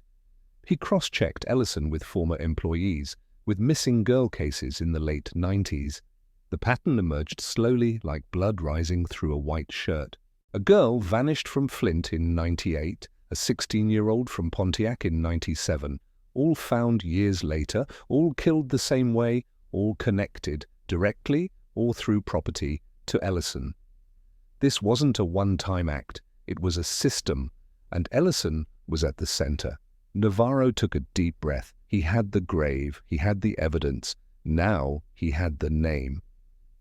He cross-checked Ellison with former employees, with missing girl cases in the late 90s. The pattern emerged slowly like blood rising through a white shirt. A girl vanished from Flint in 98, a 16-year-old from Pontiac in 97, all found years later, all killed the same way, all connected, directly or through property, to Ellison. This wasn't a one-time act, it was a system, and Ellison was at the center. Navarro took a deep breath. He had the grave, he had the evidence, now he had the name.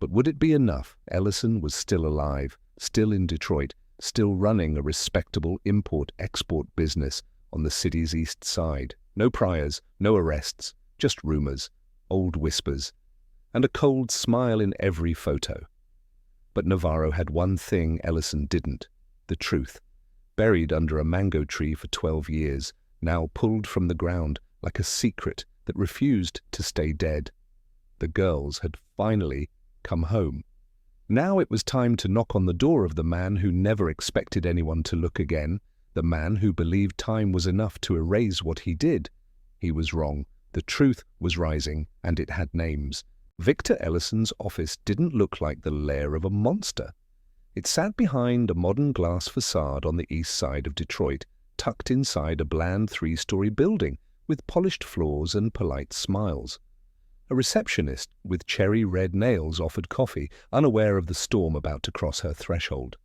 But would it be enough? Ellison was still alive. still in Detroit, still running a respectable import-export business on the city's east side. No priors, no arrests, just rumors, old whispers, and a cold smile in every photo. But Navarro had one thing Ellison didn't: the truth. Buried under a mango tree for 12 years, now pulled from the ground like a secret that refused to stay dead. The girls had finally come home. Now it was time to knock on the door of the man who never expected anyone to look again, the man who believed time was enough to erase what he did. He was wrong. The truth was rising, and it had names. Victor Ellison's office didn't look like the lair of a monster. It sat behind a modern glass facade on the east side of Detroit, tucked inside a bland 3-story building with polished floors and polite smiles. A receptionist with cherry-red nails offered coffee, unaware of the storm about to cross her threshold.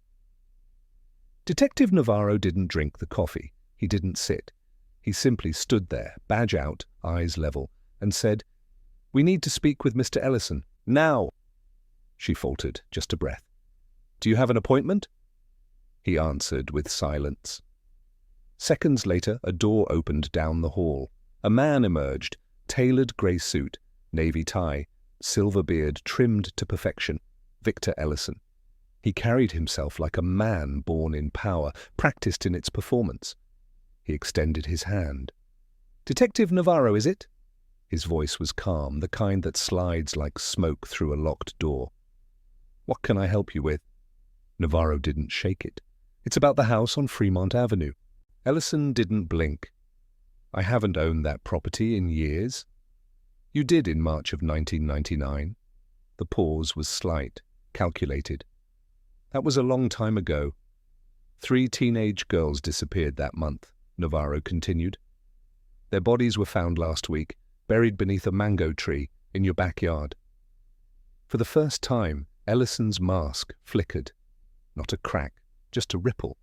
Detective Navarro didn't drink the coffee. He didn't sit. He simply stood there, badge out, eyes level, and said, "We need to speak with Mr. Ellison. Now!" She faltered, just a breath. "Do you have an appointment?" He answered with silence. Seconds later, a door opened down the hall. A man emerged, tailored grey suit, navy tie, silver beard trimmed to perfection. Victor Ellison. He carried himself like a man born in power, practiced in its performance. He extended his hand. "Detective Navarro, is it?" His voice was calm, the kind that slides like smoke through a locked door. "What can I help you with?" Navarro didn't shake it. "It's about the house on Fremont Avenue." Ellison didn't blink. "I haven't owned that property in years." "You did in March of 1999. The pause was slight, calculated. "That was a long time ago. 3 teenage girls disappeared that month," Navarro continued. "Their bodies were found last week, buried beneath a mango tree in your backyard." For the first time, Ellison's mask flickered. Not a crack, just a ripple.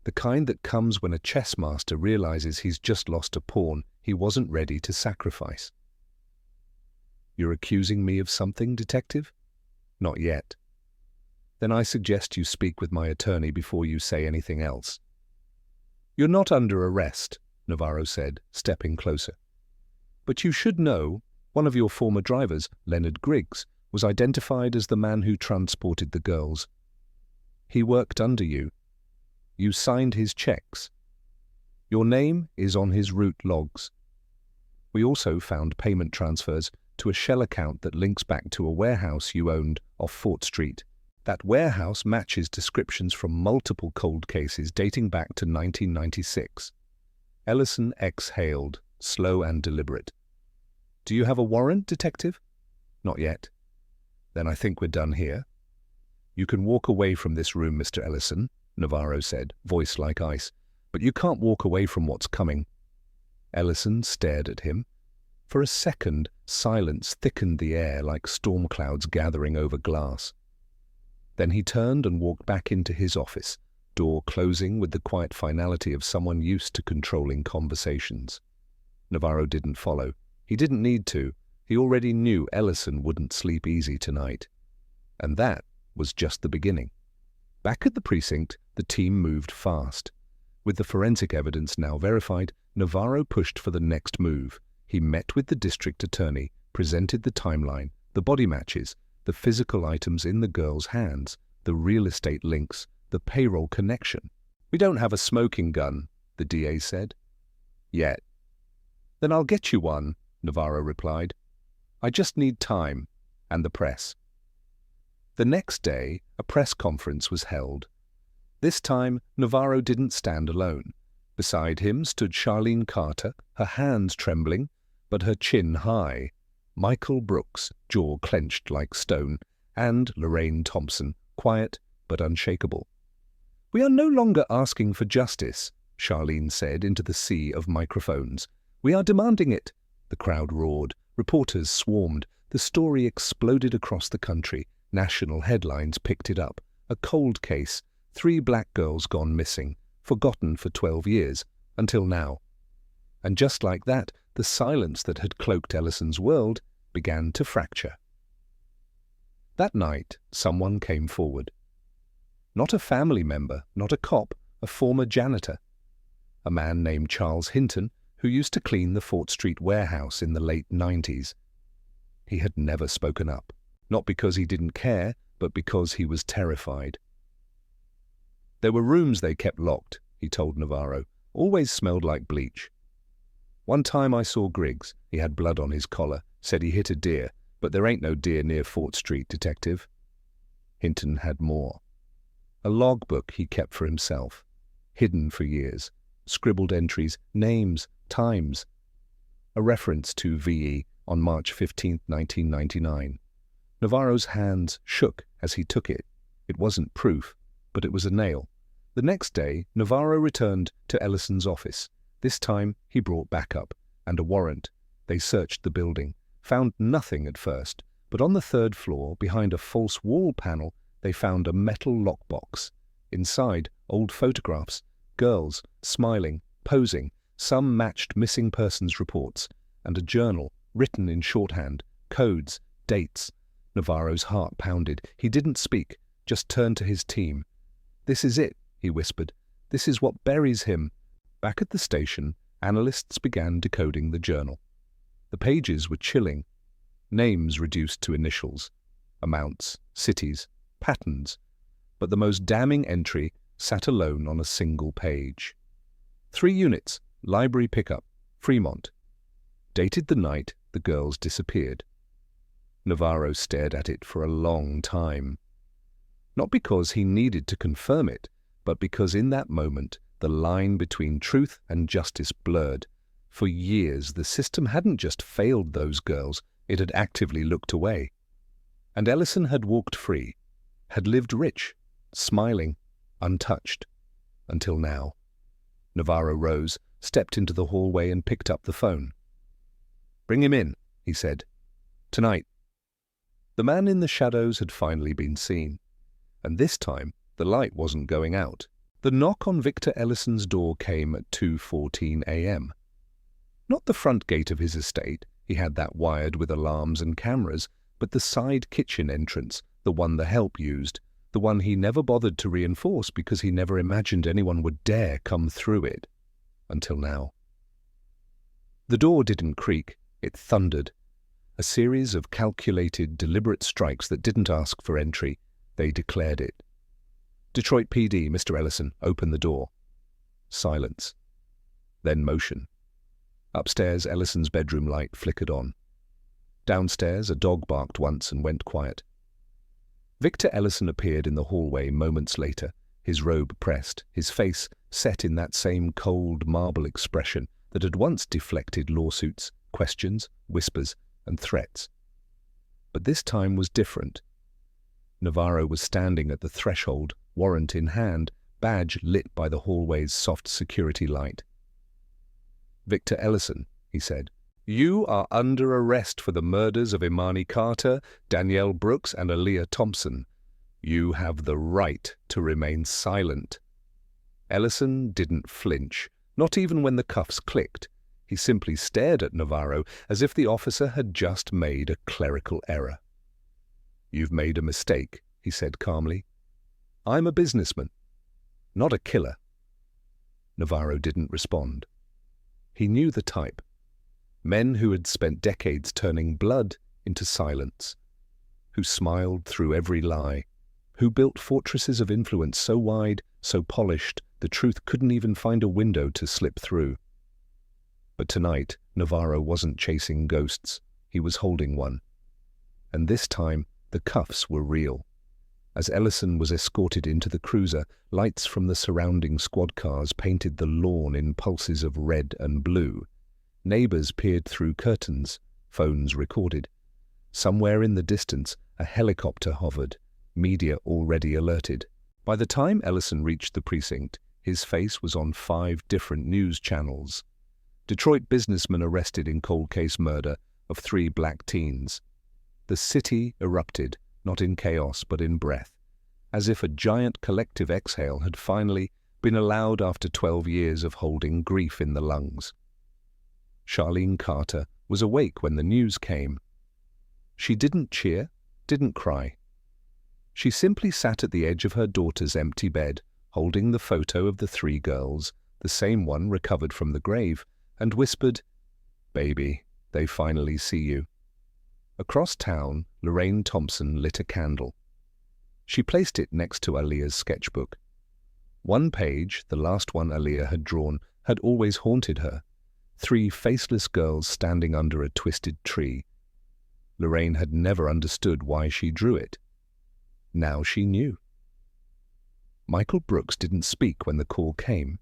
The kind that comes when a chess master realizes he's just lost a pawn he wasn't ready to sacrifice. "You're accusing me of something, detective?" "Not yet." "Then I suggest you speak with my attorney before you say anything else." "You're not under arrest," Navarro said, stepping closer. "But you should know, one of your former drivers, Leonard Griggs, was identified as the man who transported the girls. He worked under you. You signed his checks. Your name is on his route logs. We also found payment transfers to a shell account that links back to a warehouse you owned off Fort Street. That warehouse matches descriptions from multiple cold cases dating back to 1996. Ellison exhaled, slow and deliberate. "Do you have a warrant, detective?" "Not yet." "Then I think we're done here." "You can walk away from this room, Mr. Ellison," Navarro said, voice like ice, "but you can't walk away from what's coming." Ellison stared at him. For a second, silence thickened the air like storm clouds gathering over glass. Then he turned and walked back into his office, door closing with the quiet finality of someone used to controlling conversations. Navarro didn't follow. He didn't need to. He already knew Ellison wouldn't sleep easy tonight. And that was just the beginning. Back at the precinct, the team moved fast. With the forensic evidence now verified, Navarro pushed for the next move. He met with the district attorney, presented the timeline, the body matches, the physical items in the girls' hands, the real estate links, the payroll connection. "We don't have a smoking gun," the DA said. "Yet." "Then I'll get you one," Navarro replied. "I just need time, and the press." The next day, a press conference was held. This time, Navarro didn't stand alone. Beside him stood Charlene Carter, her hands trembling, but her chin high, Michael Brooks, jaw clenched like stone, and Lorraine Thompson, quiet but unshakable. "We are no longer asking for justice," Charlene said into the sea of microphones. "We are demanding it." The crowd roared. Reporters swarmed. The story exploded across the country. National headlines picked it up. A cold case. 3 black girls gone missing, forgotten for 12 years, until now. And just like that, the silence that had cloaked Ellison's world began to fracture. That night, someone came forward. Not a family member, not a cop, a former janitor. A man named Charles Hinton, who used to clean the Fort Street warehouse in the late 90s. He had never spoken up, not because he didn't care, but because he was terrified. There were rooms they kept locked, he told Navarro, always smelled like bleach. One time I saw Griggs. He had blood on his collar, said he hit a deer, but there ain't no deer near Fort Street, detective. Hinton had more. A logbook he kept for himself, hidden for years, scribbled entries, names, times. A reference to VE on March 15, 1999. Navarro's hands shook as he took it. It wasn't proof, but it was a nail. The next day, Navarro returned to Ellison's office. This time, he brought backup and a warrant. They searched the building, found nothing at first, but on the third floor, behind a false wall panel, they found a metal lockbox. Inside, old photographs, girls, smiling, posing, some matched missing persons reports, and a journal, written in shorthand, codes, dates. Navarro's heart pounded. He didn't speak, just turned to his team. "This is it," he whispered. "This is what buries him." Back at the station, analysts began decoding the journal. The pages were chilling. Names reduced to initials, amounts, cities, patterns. But the most damning entry sat alone on a single page. 3 units, library pickup, Fremont. Dated the night the girls disappeared. Navarro stared at it for a long time. Not because he needed to confirm it, but because in that moment the line between truth and justice blurred. For years the system hadn't just failed those girls, it had actively looked away. And Ellison had walked free, had lived rich, smiling, untouched, until now. Navarro rose, stepped into the hallway and picked up the phone. "Bring him in," he said. "Tonight." The man in the shadows had finally been seen, and this time the light wasn't going out. The knock on Victor Ellison's door came at 2:14 a.m. Not the front gate of his estate, he had that wired with alarms and cameras, but the side kitchen entrance, the one the help used, the one he never bothered to reinforce because he never imagined anyone would dare come through it. Until now. The door didn't creak, it thundered. A series of calculated, deliberate strikes that didn't ask for entry. They declared it. "Detroit PD, Mr. Ellison, open the door." Silence. Then motion. Upstairs, Ellison's bedroom light flickered on. Downstairs, a dog barked once and went quiet. Victor Ellison appeared in the hallway moments later, his robe pressed, his face set in that same cold marble expression that had once deflected lawsuits, questions, whispers, and threats. But this time was different. Navarro was standing at the threshold, warrant in hand, badge lit by the hallway's soft security light. "Victor Ellison," he said, "you are under arrest for the murders of Imani Carter, Danielle Brooks, and Aaliyah Thompson. You have the right to remain silent." Ellison didn't flinch, not even when the cuffs clicked. He simply stared at Navarro as if the officer had just made a clerical error. "You've made a mistake," he said calmly. "I'm a businessman, not a killer." Navarro didn't respond. He knew the type. Men who had spent decades turning blood into silence, who smiled through every lie, who built fortresses of influence so wide, so polished, the truth couldn't even find a window to slip through. But tonight, Navarro wasn't chasing ghosts. He was holding one. And this time, the cuffs were real. As Ellison was escorted into the cruiser, lights from the surrounding squad cars painted the lawn in pulses of red and blue. Neighbors peered through curtains, phones recorded. Somewhere in the distance, a helicopter hovered, media already alerted. By the time Ellison reached the precinct, his face was on 5 different news channels. Detroit businessman arrested in cold case murder of 3 black teens. The city erupted, not in chaos but in breath, as if a giant collective exhale had finally been allowed after 12 years of holding grief in the lungs. Charlene Carter was awake when the news came. She didn't cheer, didn't cry. She simply sat at the edge of her daughter's empty bed, holding the photo of the 3 girls, the same one recovered from the grave, and whispered, "Baby, they finally see you." Across town, Lorraine Thompson lit a candle. She placed it next to Aaliyah's sketchbook. One page, the last one Aaliyah had drawn, had always haunted her. 3 faceless girls standing under a twisted tree. Lorraine had never understood why she drew it. Now she knew. Michael Brooks didn't speak when the call came.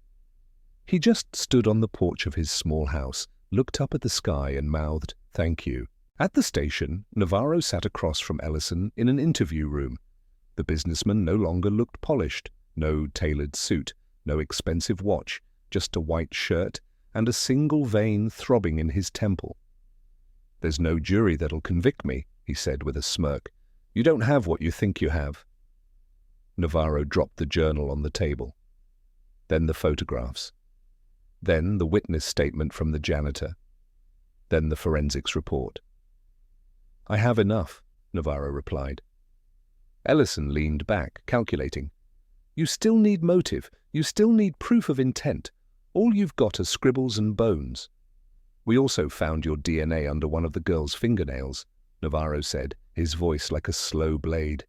He just stood on the porch of his small house, looked up at the sky and mouthed, "Thank you." At the station, Navarro sat across from Ellison in an interview room. The businessman no longer looked polished. No tailored suit, no expensive watch, just a white shirt and a single vein throbbing in his temple. "There's no jury that'll convict me," he said with a smirk. "You don't have what you think you have." Navarro dropped the journal on the table. Then the photographs. Then the witness statement from the janitor. Then the forensics report. "I have enough," Navarro replied. Ellison leaned back, calculating. "You still need motive. You still need proof of intent. All you've got are scribbles and bones." "We also found your DNA under one of the girl's fingernails," Navarro said, his voice like a slow blade.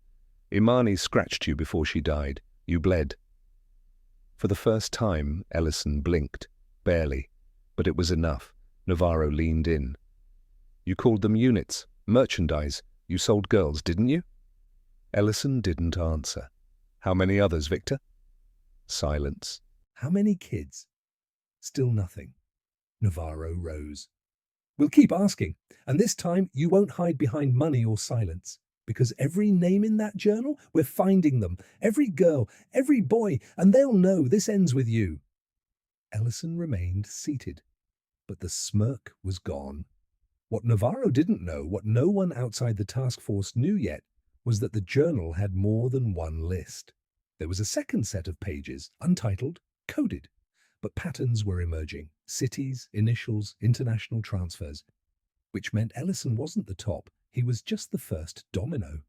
"Imani scratched you before she died. You bled." For the first time, Ellison blinked. Barely. But it was enough. Navarro leaned in. "You called them units, merchandise. You sold girls, didn't you?" Ellison didn't answer. "How many others, Victor?" Silence. "How many kids?" Still nothing. Navarro rose. "We'll keep asking, and this time you won't hide behind money or silence, because every name in that journal, we're finding them. Every girl, every boy, and they'll know this ends with you." Ellison remained seated, but the smirk was gone. What Navarro didn't know, what no one outside the task force knew yet, was that the journal had more than one list. There was a second set of pages, untitled, coded, but patterns were emerging. Cities, initials, international transfers, which meant Ellison wasn't the top, he was just the first domino.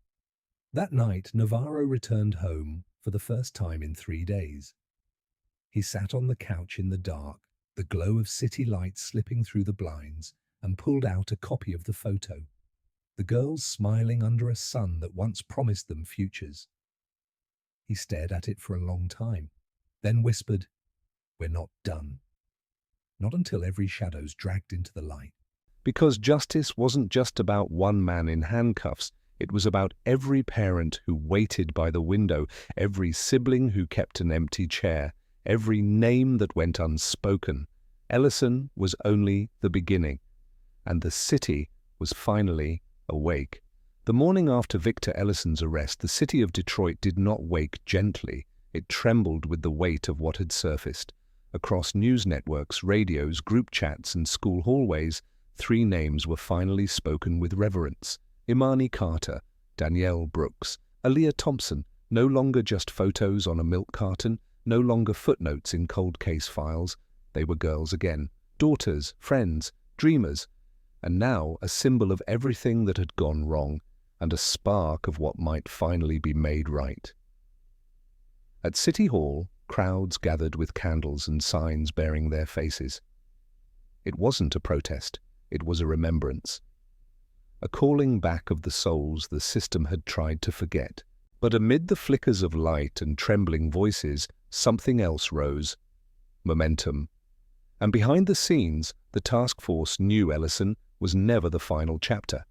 That night, Navarro returned home for the first time in 3 days. He sat on the couch in the dark, the glow of city lights slipping through the blinds, and pulled out a copy of the photo. The girls smiling under a sun that once promised them futures. He stared at it for a long time, then whispered, "We're not done." Not until every shadow's dragged into the light. Because justice wasn't just about one man in handcuffs. It was about every parent who waited by the window, every sibling who kept an empty chair, every name that went unspoken. Ellison was only the beginning, and the city was finally awake. The morning after Victor Ellison's arrest, the city of Detroit did not wake gently. It trembled with the weight of what had surfaced. Across news networks, radios, group chats, and school hallways, 3 names were finally spoken with reverence. Imani Carter, Danielle Brooks, Aaliyah Thompson, no longer just photos on a milk carton, no longer footnotes in cold case files. They were girls again, daughters, friends, dreamers, and now a symbol of everything that had gone wrong, and a spark of what might finally be made right. At City Hall, crowds gathered with candles and signs bearing their faces. It wasn't a protest, it was a remembrance. A calling back of the souls the system had tried to forget. But amid the flickers of light and trembling voices, something else rose. Momentum. And behind the scenes, the task force knew Ellison was never the final chapter.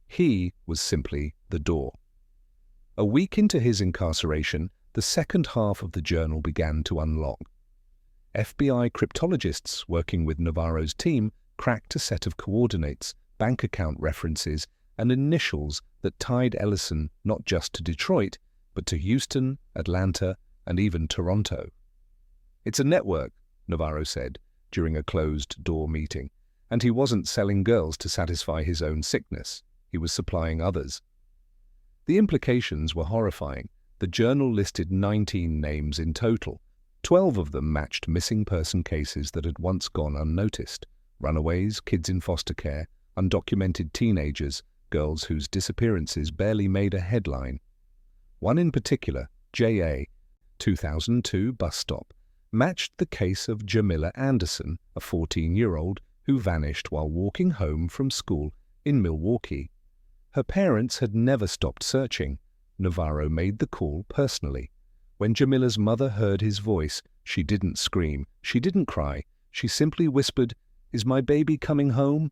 He was simply the door. A week into his incarceration, the second half of the journal began to unlock. FBI cryptologists working with Navarro's team cracked a set of coordinates, bank account references, and initials that tied Ellison not just to Detroit, but to Houston, Atlanta, and even Toronto. "It's a network," Navarro said during a closed-door meeting, and he wasn't selling girls to satisfy his own sickness. He was supplying others. The implications were horrifying. The journal listed 19 names in total. 12 of them matched missing person cases that had once gone unnoticed. Runaways, kids in foster care, undocumented teenagers, girls whose disappearances barely made a headline. One in particular, JA, 2002 bus stop, matched the case of Jamila Anderson, a 14-year-old who vanished while walking home from school in Milwaukee. Her parents had never stopped searching. Navarro made the call personally. When Jamila's mother heard his voice, she didn't scream, she didn't cry, she simply whispered, "Is my baby coming home?"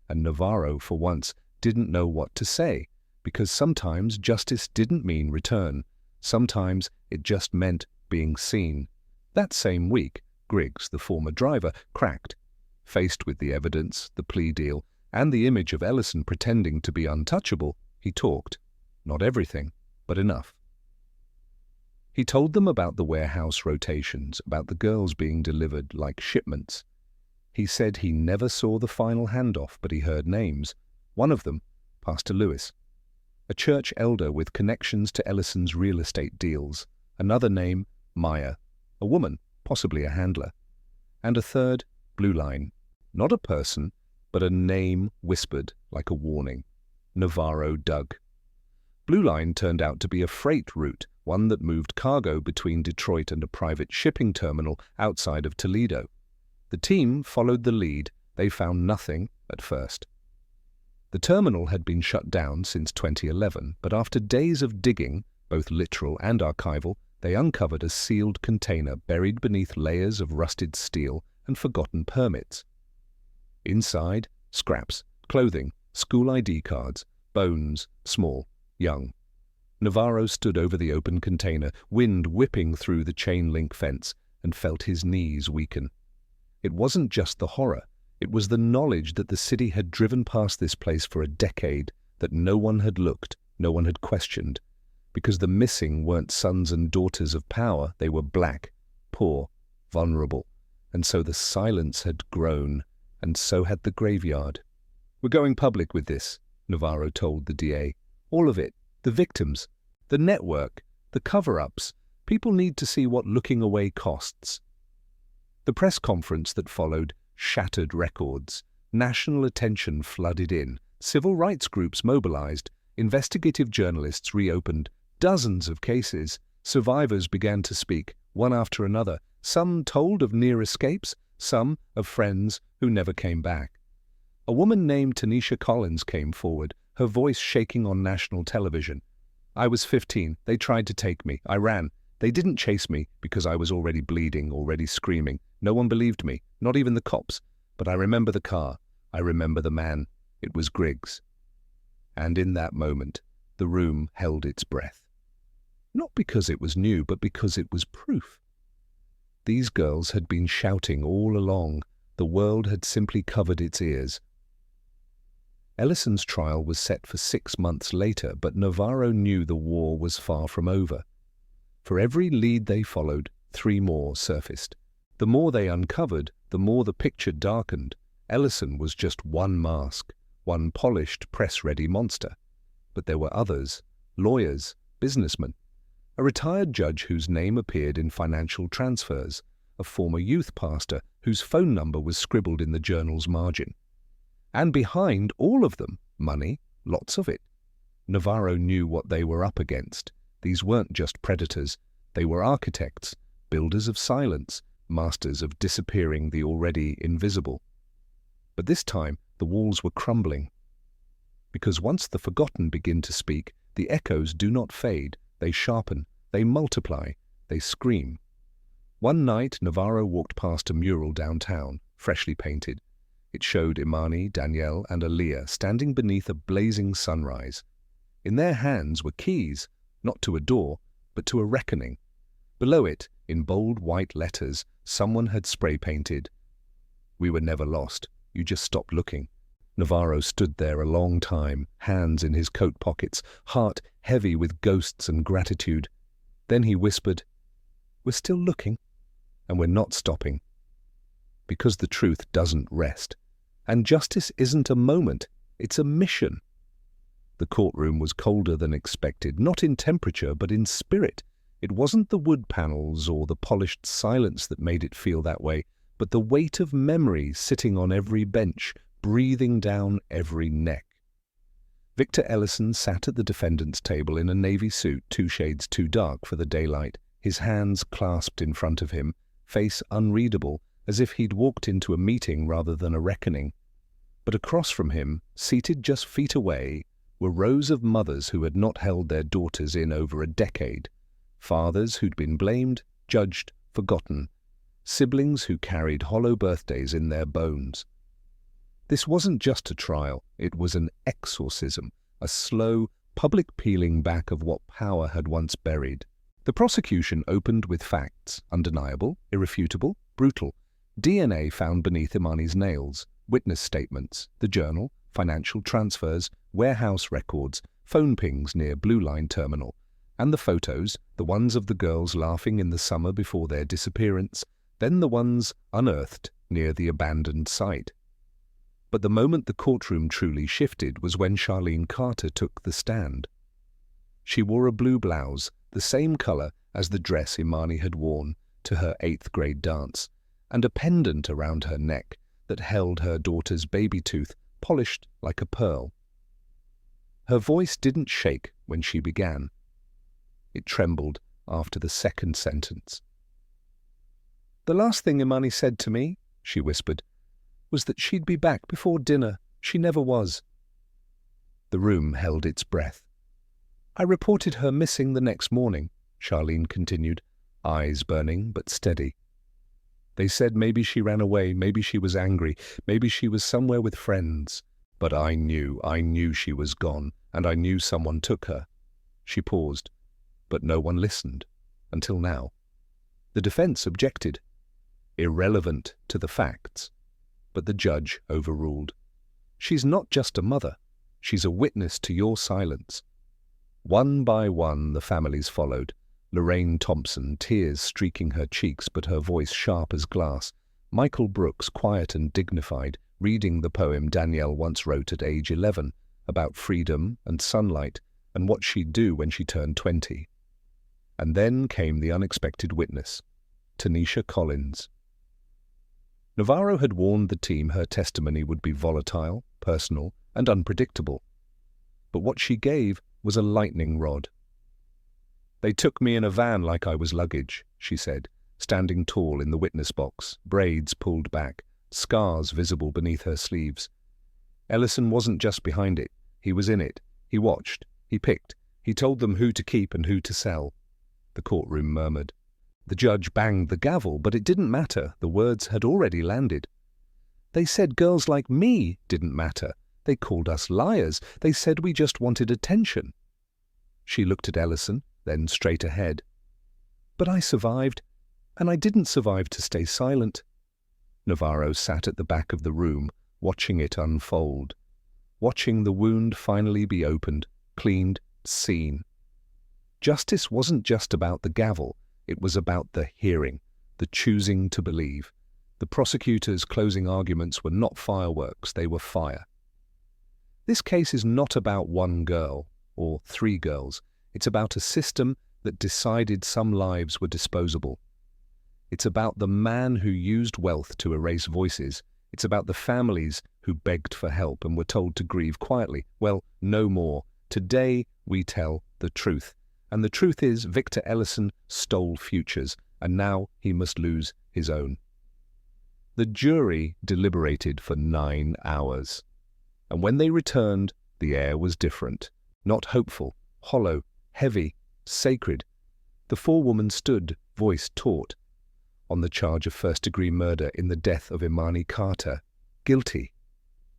And Navarro, for once, didn't know what to say, because sometimes justice didn't mean return. Sometimes it just meant being seen. That same week, Griggs, the former driver, cracked. Faced with the evidence, the plea deal, and the image of Ellison pretending to be untouchable, he talked. Not everything, but enough. He told them about the warehouse rotations, about the girls being delivered like shipments. He said he never saw the final handoff, but he heard names. One of them, Pastor Lewis, a church elder with connections to Ellison's real estate deals. Another name, Maya, a woman, possibly a handler. And a third, Blue Line. Not a person, but a name whispered like a warning. Navarro dug. Blue Line turned out to be a freight route, one that moved cargo between Detroit and a private shipping terminal outside of Toledo. The team followed the lead. They found nothing at first. The terminal had been shut down since 2011, but after days of digging, both literal and archival, they uncovered a sealed container buried beneath layers of rusted steel and forgotten permits. Inside, scraps, clothing, school ID cards, bones, small, young. Navarro stood over the open container, wind whipping through the chain-link fence, and felt his knees weaken. It wasn't just the horror. It was the knowledge that the city had driven past this place for a decade, that no one had looked, no one had questioned. Because the missing weren't sons and daughters of power, they were black, poor, vulnerable. And so the silence had grown, and so had the graveyard. "We're going public with this," Navarro told the DA. "All of it. The victims, the network, the cover-ups. People need to see what looking away costs." The press conference that followed shattered records. National attention flooded in. Civil rights groups mobilized. Investigative journalists reopened dozens of cases. Survivors began to speak, one after another. Some told of near escapes, some of friends who never came back. A woman named Tanisha Collins came forward, her voice shaking on national television. "I was 15. They tried to take me. I ran. They didn't chase me because I was already bleeding, already screaming. No one believed me, not even the cops. But I remember the car. I remember the man. It was Griggs." And in that moment, the room held its breath. Not because it was new, but because it was proof. These girls had been shouting all along. The world had simply covered its ears. Ellison's trial was set for 6 months later, but Navarro knew the war was far from over. For every lead they followed, 3 more surfaced. The more they uncovered, the more the picture darkened. Ellison was just one mask, one polished, press-ready monster. But there were others, lawyers, businessmen. A retired judge whose name appeared in financial transfers, a former youth pastor whose phone number was scribbled in the journal's margin. And behind all of them, money, lots of it. Navarro knew what they were up against. These weren't just predators. They were architects, builders of silence, masters of disappearing the already invisible. But this time, the walls were crumbling. Because once the forgotten begin to speak, the echoes do not fade. They sharpen, they multiply, they scream. One night, Navarro walked past a mural downtown, freshly painted. It showed Imani, Danielle, and Aaliyah standing beneath a blazing sunrise. In their hands were keys, not to a door, but to a reckoning. Below it, in bold white letters, someone had spray-painted, "We were never lost. You just stopped looking." Navarro stood there a long time, hands in his coat pockets, heart heavy with ghosts and gratitude. Then he whispered, "We're still looking, and we're not stopping." Because the truth doesn't rest. And justice isn't a moment, it's a mission. The courtroom was colder than expected, not in temperature, but in spirit. It wasn't the wood panels or the polished silence that made it feel that way, but the weight of memory sitting on every bench, breathing down every neck. Victor Ellison sat at the defendant's table in a navy suit 2 shades too dark for the daylight, his hands clasped in front of him, face unreadable, as if he'd walked into a meeting rather than a reckoning. But across from him, seated just feet away, were rows of mothers who had not held their daughters in over a decade, fathers who'd been blamed, judged, forgotten, siblings who carried hollow birthdays in their bones. This wasn't just a trial, it was an exorcism, a slow, public peeling back of what power had once buried. The prosecution opened with facts, undeniable, irrefutable, brutal. DNA found beneath Imani's nails, witness statements, the journal, financial transfers, warehouse records, phone pings near Blue Line terminal, and the photos, the ones of the girls laughing in the summer before their disappearance, then the ones unearthed near the abandoned site. But the moment the courtroom truly shifted was when Charlene Carter took the stand. She wore a blue blouse, the same color as the dress Imani had worn to her 8th grade dance, and a pendant around her neck that held her daughter's baby tooth polished like a pearl. Her voice didn't shake when she began. It trembled after the second sentence. "The last thing Imani said to me," she whispered, "was that she'd be back before dinner. She never was." The room held its breath. "I reported her missing the next morning," Charlene continued, eyes burning but steady. "They said maybe she ran away, maybe she was angry, maybe she was somewhere with friends. But I knew she was gone, and I knew someone took her." She paused, but no one listened, until now. The defense objected, irrelevant to the facts, but the judge overruled. "She's not just a mother, she's a witness to your silence." One by one the families followed, Lorraine Thompson, tears streaking her cheeks but her voice sharp as glass, Michael Brooks, quiet and dignified, reading the poem Danielle once wrote at age 11 about freedom and sunlight and what she'd do when she turned 20. And then came the unexpected witness, Tanisha Collins. Navarro had warned the team her testimony would be volatile, personal, and unpredictable. But what she gave was a lightning rod. "They took me in a van like I was luggage," she said, standing tall in the witness box, braids pulled back, scars visible beneath her sleeves. Ellison wasn't just behind it, he was in it. He watched, he picked, he told them who to keep and who to sell. The courtroom murmured. The judge banged the gavel, but it didn't matter, the words had already landed. "They said girls like me didn't matter. They called us liars. They said we just wanted attention." She looked at Ellison, then straight ahead. "But I survived, and I didn't survive to stay silent." Navarro sat at the back of the room, watching it unfold, watching the wound finally be opened, cleaned, seen. Justice wasn't just about the gavel, it was about the hearing, the choosing to believe. The prosecutor's closing arguments were not fireworks, they were fire. This case is not about one girl, or 3 girls. It's about a system that decided some lives were disposable. It's about the man who used wealth to erase voices. It's about the families who begged for help and were told to grieve quietly. Well, no more. Today we tell the truth. And the truth is Victor Ellison stole futures, and now he must lose his own. The jury deliberated for 9 hours. And when they returned, the air was different. Not hopeful, hollow, heavy, sacred. The forewoman stood, voice taut. On the charge of first-degree murder in the death of Imani Carter, guilty.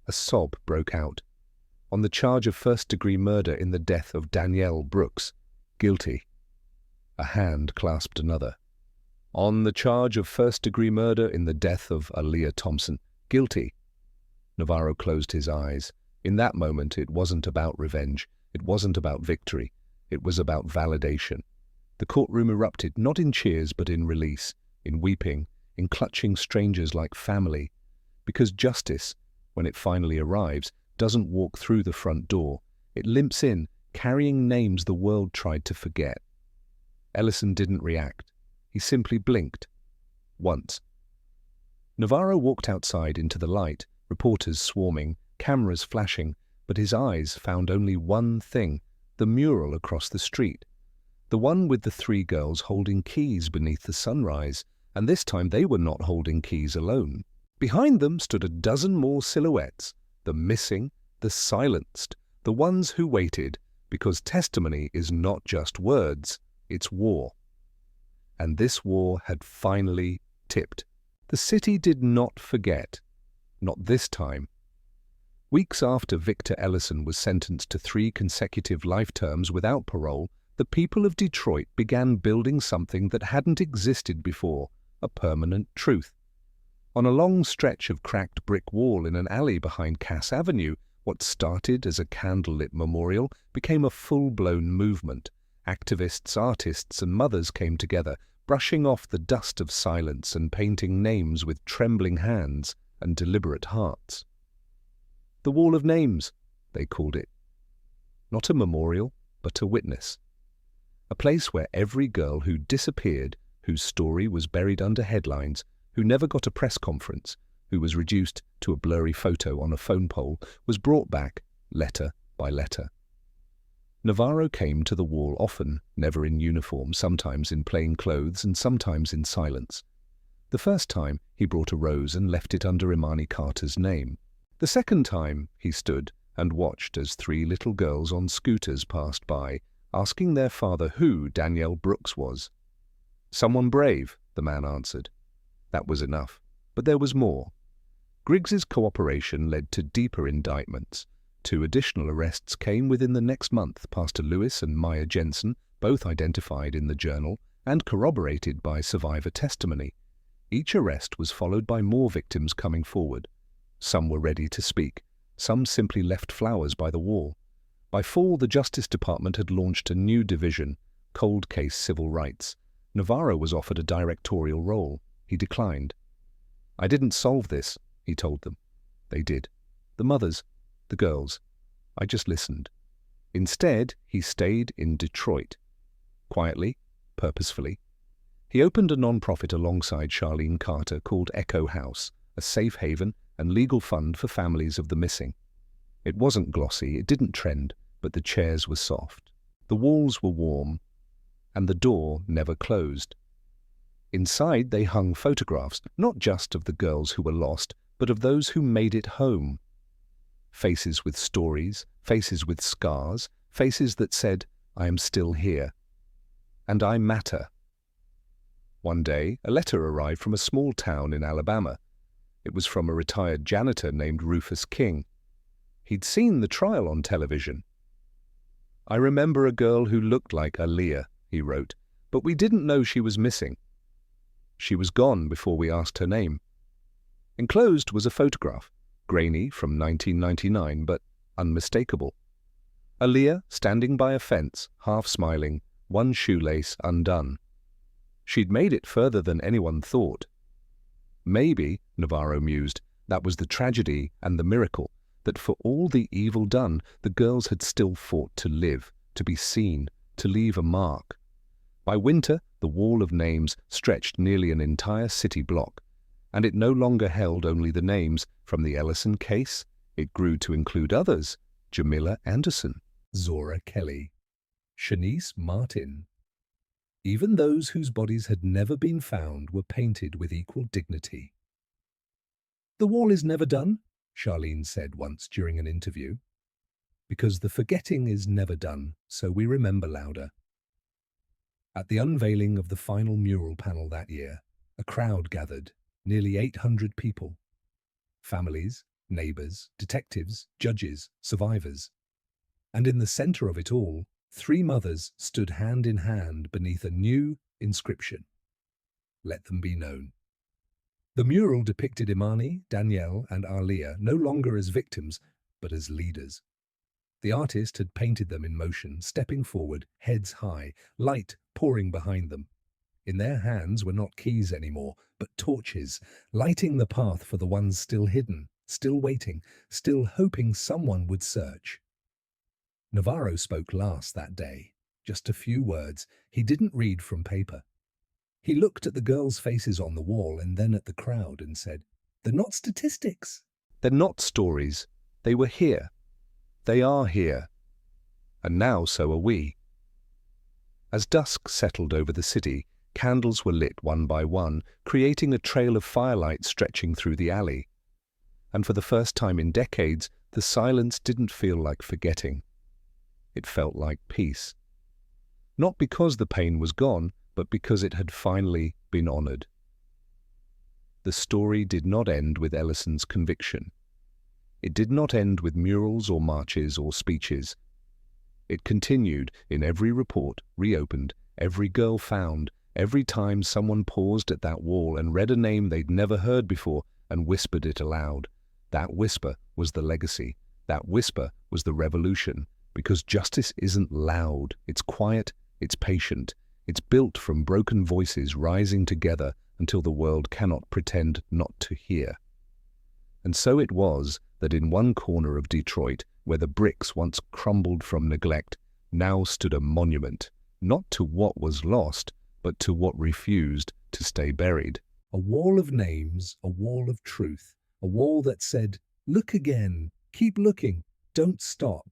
A sob broke out. On the charge of first-degree murder in the death of Danielle Brooks, guilty. A hand clasped another. On the charge of first-degree murder in the death of Aaliyah Thompson, guilty. Navarro closed his eyes. In that moment, it wasn't about revenge. It wasn't about victory. It was about validation. The courtroom erupted, not in cheers but in release, in weeping, in clutching strangers like family. Because justice, when it finally arrives, doesn't walk through the front door. It limps in, carrying names the world tried to forget. Ellison didn't react. He simply blinked. Once. Navarro walked outside into the light, reporters swarming, cameras flashing, but his eyes found only one thing, the mural across the street. The one with the three girls holding keys beneath the sunrise, and this time they were not holding keys alone. Behind them stood a dozen more silhouettes, the missing, the silenced, the ones who waited, because testimony is not just words, it's war. And this war had finally tipped. The city did not forget. Not this time. Weeks after Victor Ellison was sentenced to 3 consecutive life terms without parole, the people of Detroit began building something that hadn't existed before, a permanent truth. On a long stretch of cracked brick wall in an alley behind Cass Avenue, what started as a candlelit memorial became a full-blown movement. Activists, artists, and mothers came together, brushing off the dust of silence and painting names with trembling hands and deliberate hearts. The Wall of Names, they called it. Not a memorial, but a witness. A place where every girl who disappeared, whose story was buried under headlines, who never got a press conference, who was reduced to a blurry photo on a phone pole, was brought back, letter by letter. Navarro came to the wall often, never in uniform, sometimes in plain clothes and sometimes in silence. The first time, he brought a rose and left it under Imani Carter's name. The second time, he stood and watched as 3 little girls on scooters passed by, asking their father who Danielle Brooks was. "Someone brave," the man answered. That was enough. But there was more. Griggs's cooperation led to deeper indictments. 2 additional arrests came within the next month, Pastor Lewis and Maya Jensen, both identified in the journal and corroborated by survivor testimony. Each arrest was followed by more victims coming forward. Some were ready to speak. Some simply left flowers by the wall. By fall, the Justice Department had launched a new division, Cold Case Civil Rights. Navarro was offered a directorial role. He declined. "I didn't solve this," he told them. They did. The mothers, the girls. I just listened. Instead, he stayed in Detroit. Quietly, purposefully. He opened a non-profit alongside Charlene Carter called Echo House, a safe haven and legal fund for families of the missing. It wasn't glossy, it didn't trend, but the chairs were soft. The walls were warm, and the door never closed. Inside they hung photographs, not just of the girls who were lost, but of those who made it home. Faces with stories, faces with scars, faces that said, "I am still here. And I matter." One day, a letter arrived from a small town in Alabama. It was from a retired janitor named Rufus King. He'd seen the trial on television. "I remember a girl who looked like Aaliyah," he wrote, "but we didn't know she was missing. She was gone before we asked her name." Enclosed was a photograph, grainy from 1999, but unmistakable. Aaliyah standing by a fence, half smiling, one shoelace undone. She'd made it further than anyone thought. Maybe, Navarro mused, that was the tragedy and the miracle, that for all the evil done, the girls had still fought to live, to be seen, to leave a mark. By winter, the Wall of Names stretched nearly an entire city block, and it no longer held only the names from the Ellison case. It grew to include others: Jamila Anderson, Zora Kelly, Shanice Martin. Even those whose bodies had never been found were painted with equal dignity. "The wall is never done," Charlene said once during an interview. "Because the forgetting is never done, so we remember louder." At the unveiling of the final mural panel that year, a crowd gathered, nearly 800 people. Families, neighbors, detectives, judges, survivors. And in the center of it all, 3 mothers stood hand in hand beneath a new inscription: "Let them be known." The mural depicted Imani, Danielle, and Aaliyah no longer as victims, but as leaders. The artist had painted them in motion, stepping forward, heads high, light pouring behind them. In their hands were not keys anymore, but torches, lighting the path for the ones still hidden, still waiting, still hoping someone would search. Navarro spoke last that day. Just a few words. He didn't read from paper. He looked at the girls' faces on the wall and then at the crowd and said, "They're not statistics. They're not stories. They were here. They are here. And now so are we. As dusk settled over the city, candles were lit one by one, creating a trail of firelight stretching through the alley. And for the first time in decades, the silence didn't feel like forgetting. It felt like peace. Not because the pain was gone, but because it had finally been honored. The story did not end with Ellison's conviction. It did not end with murals or marches or speeches. It continued in every report reopened, every girl found, every time someone paused at that wall and read a name they'd never heard before and whispered it aloud. That whisper was the legacy. That whisper was the revolution. Because justice isn't loud, it's quiet, it's patient. It's built from broken voices rising together until the world cannot pretend not to hear. And so it was that in one corner of Detroit, where the bricks once crumbled from neglect, now stood a monument, not to what was lost, but to what refused to stay buried. A wall of names, a wall of truth, a wall that said, "Look again, keep looking, don't stop."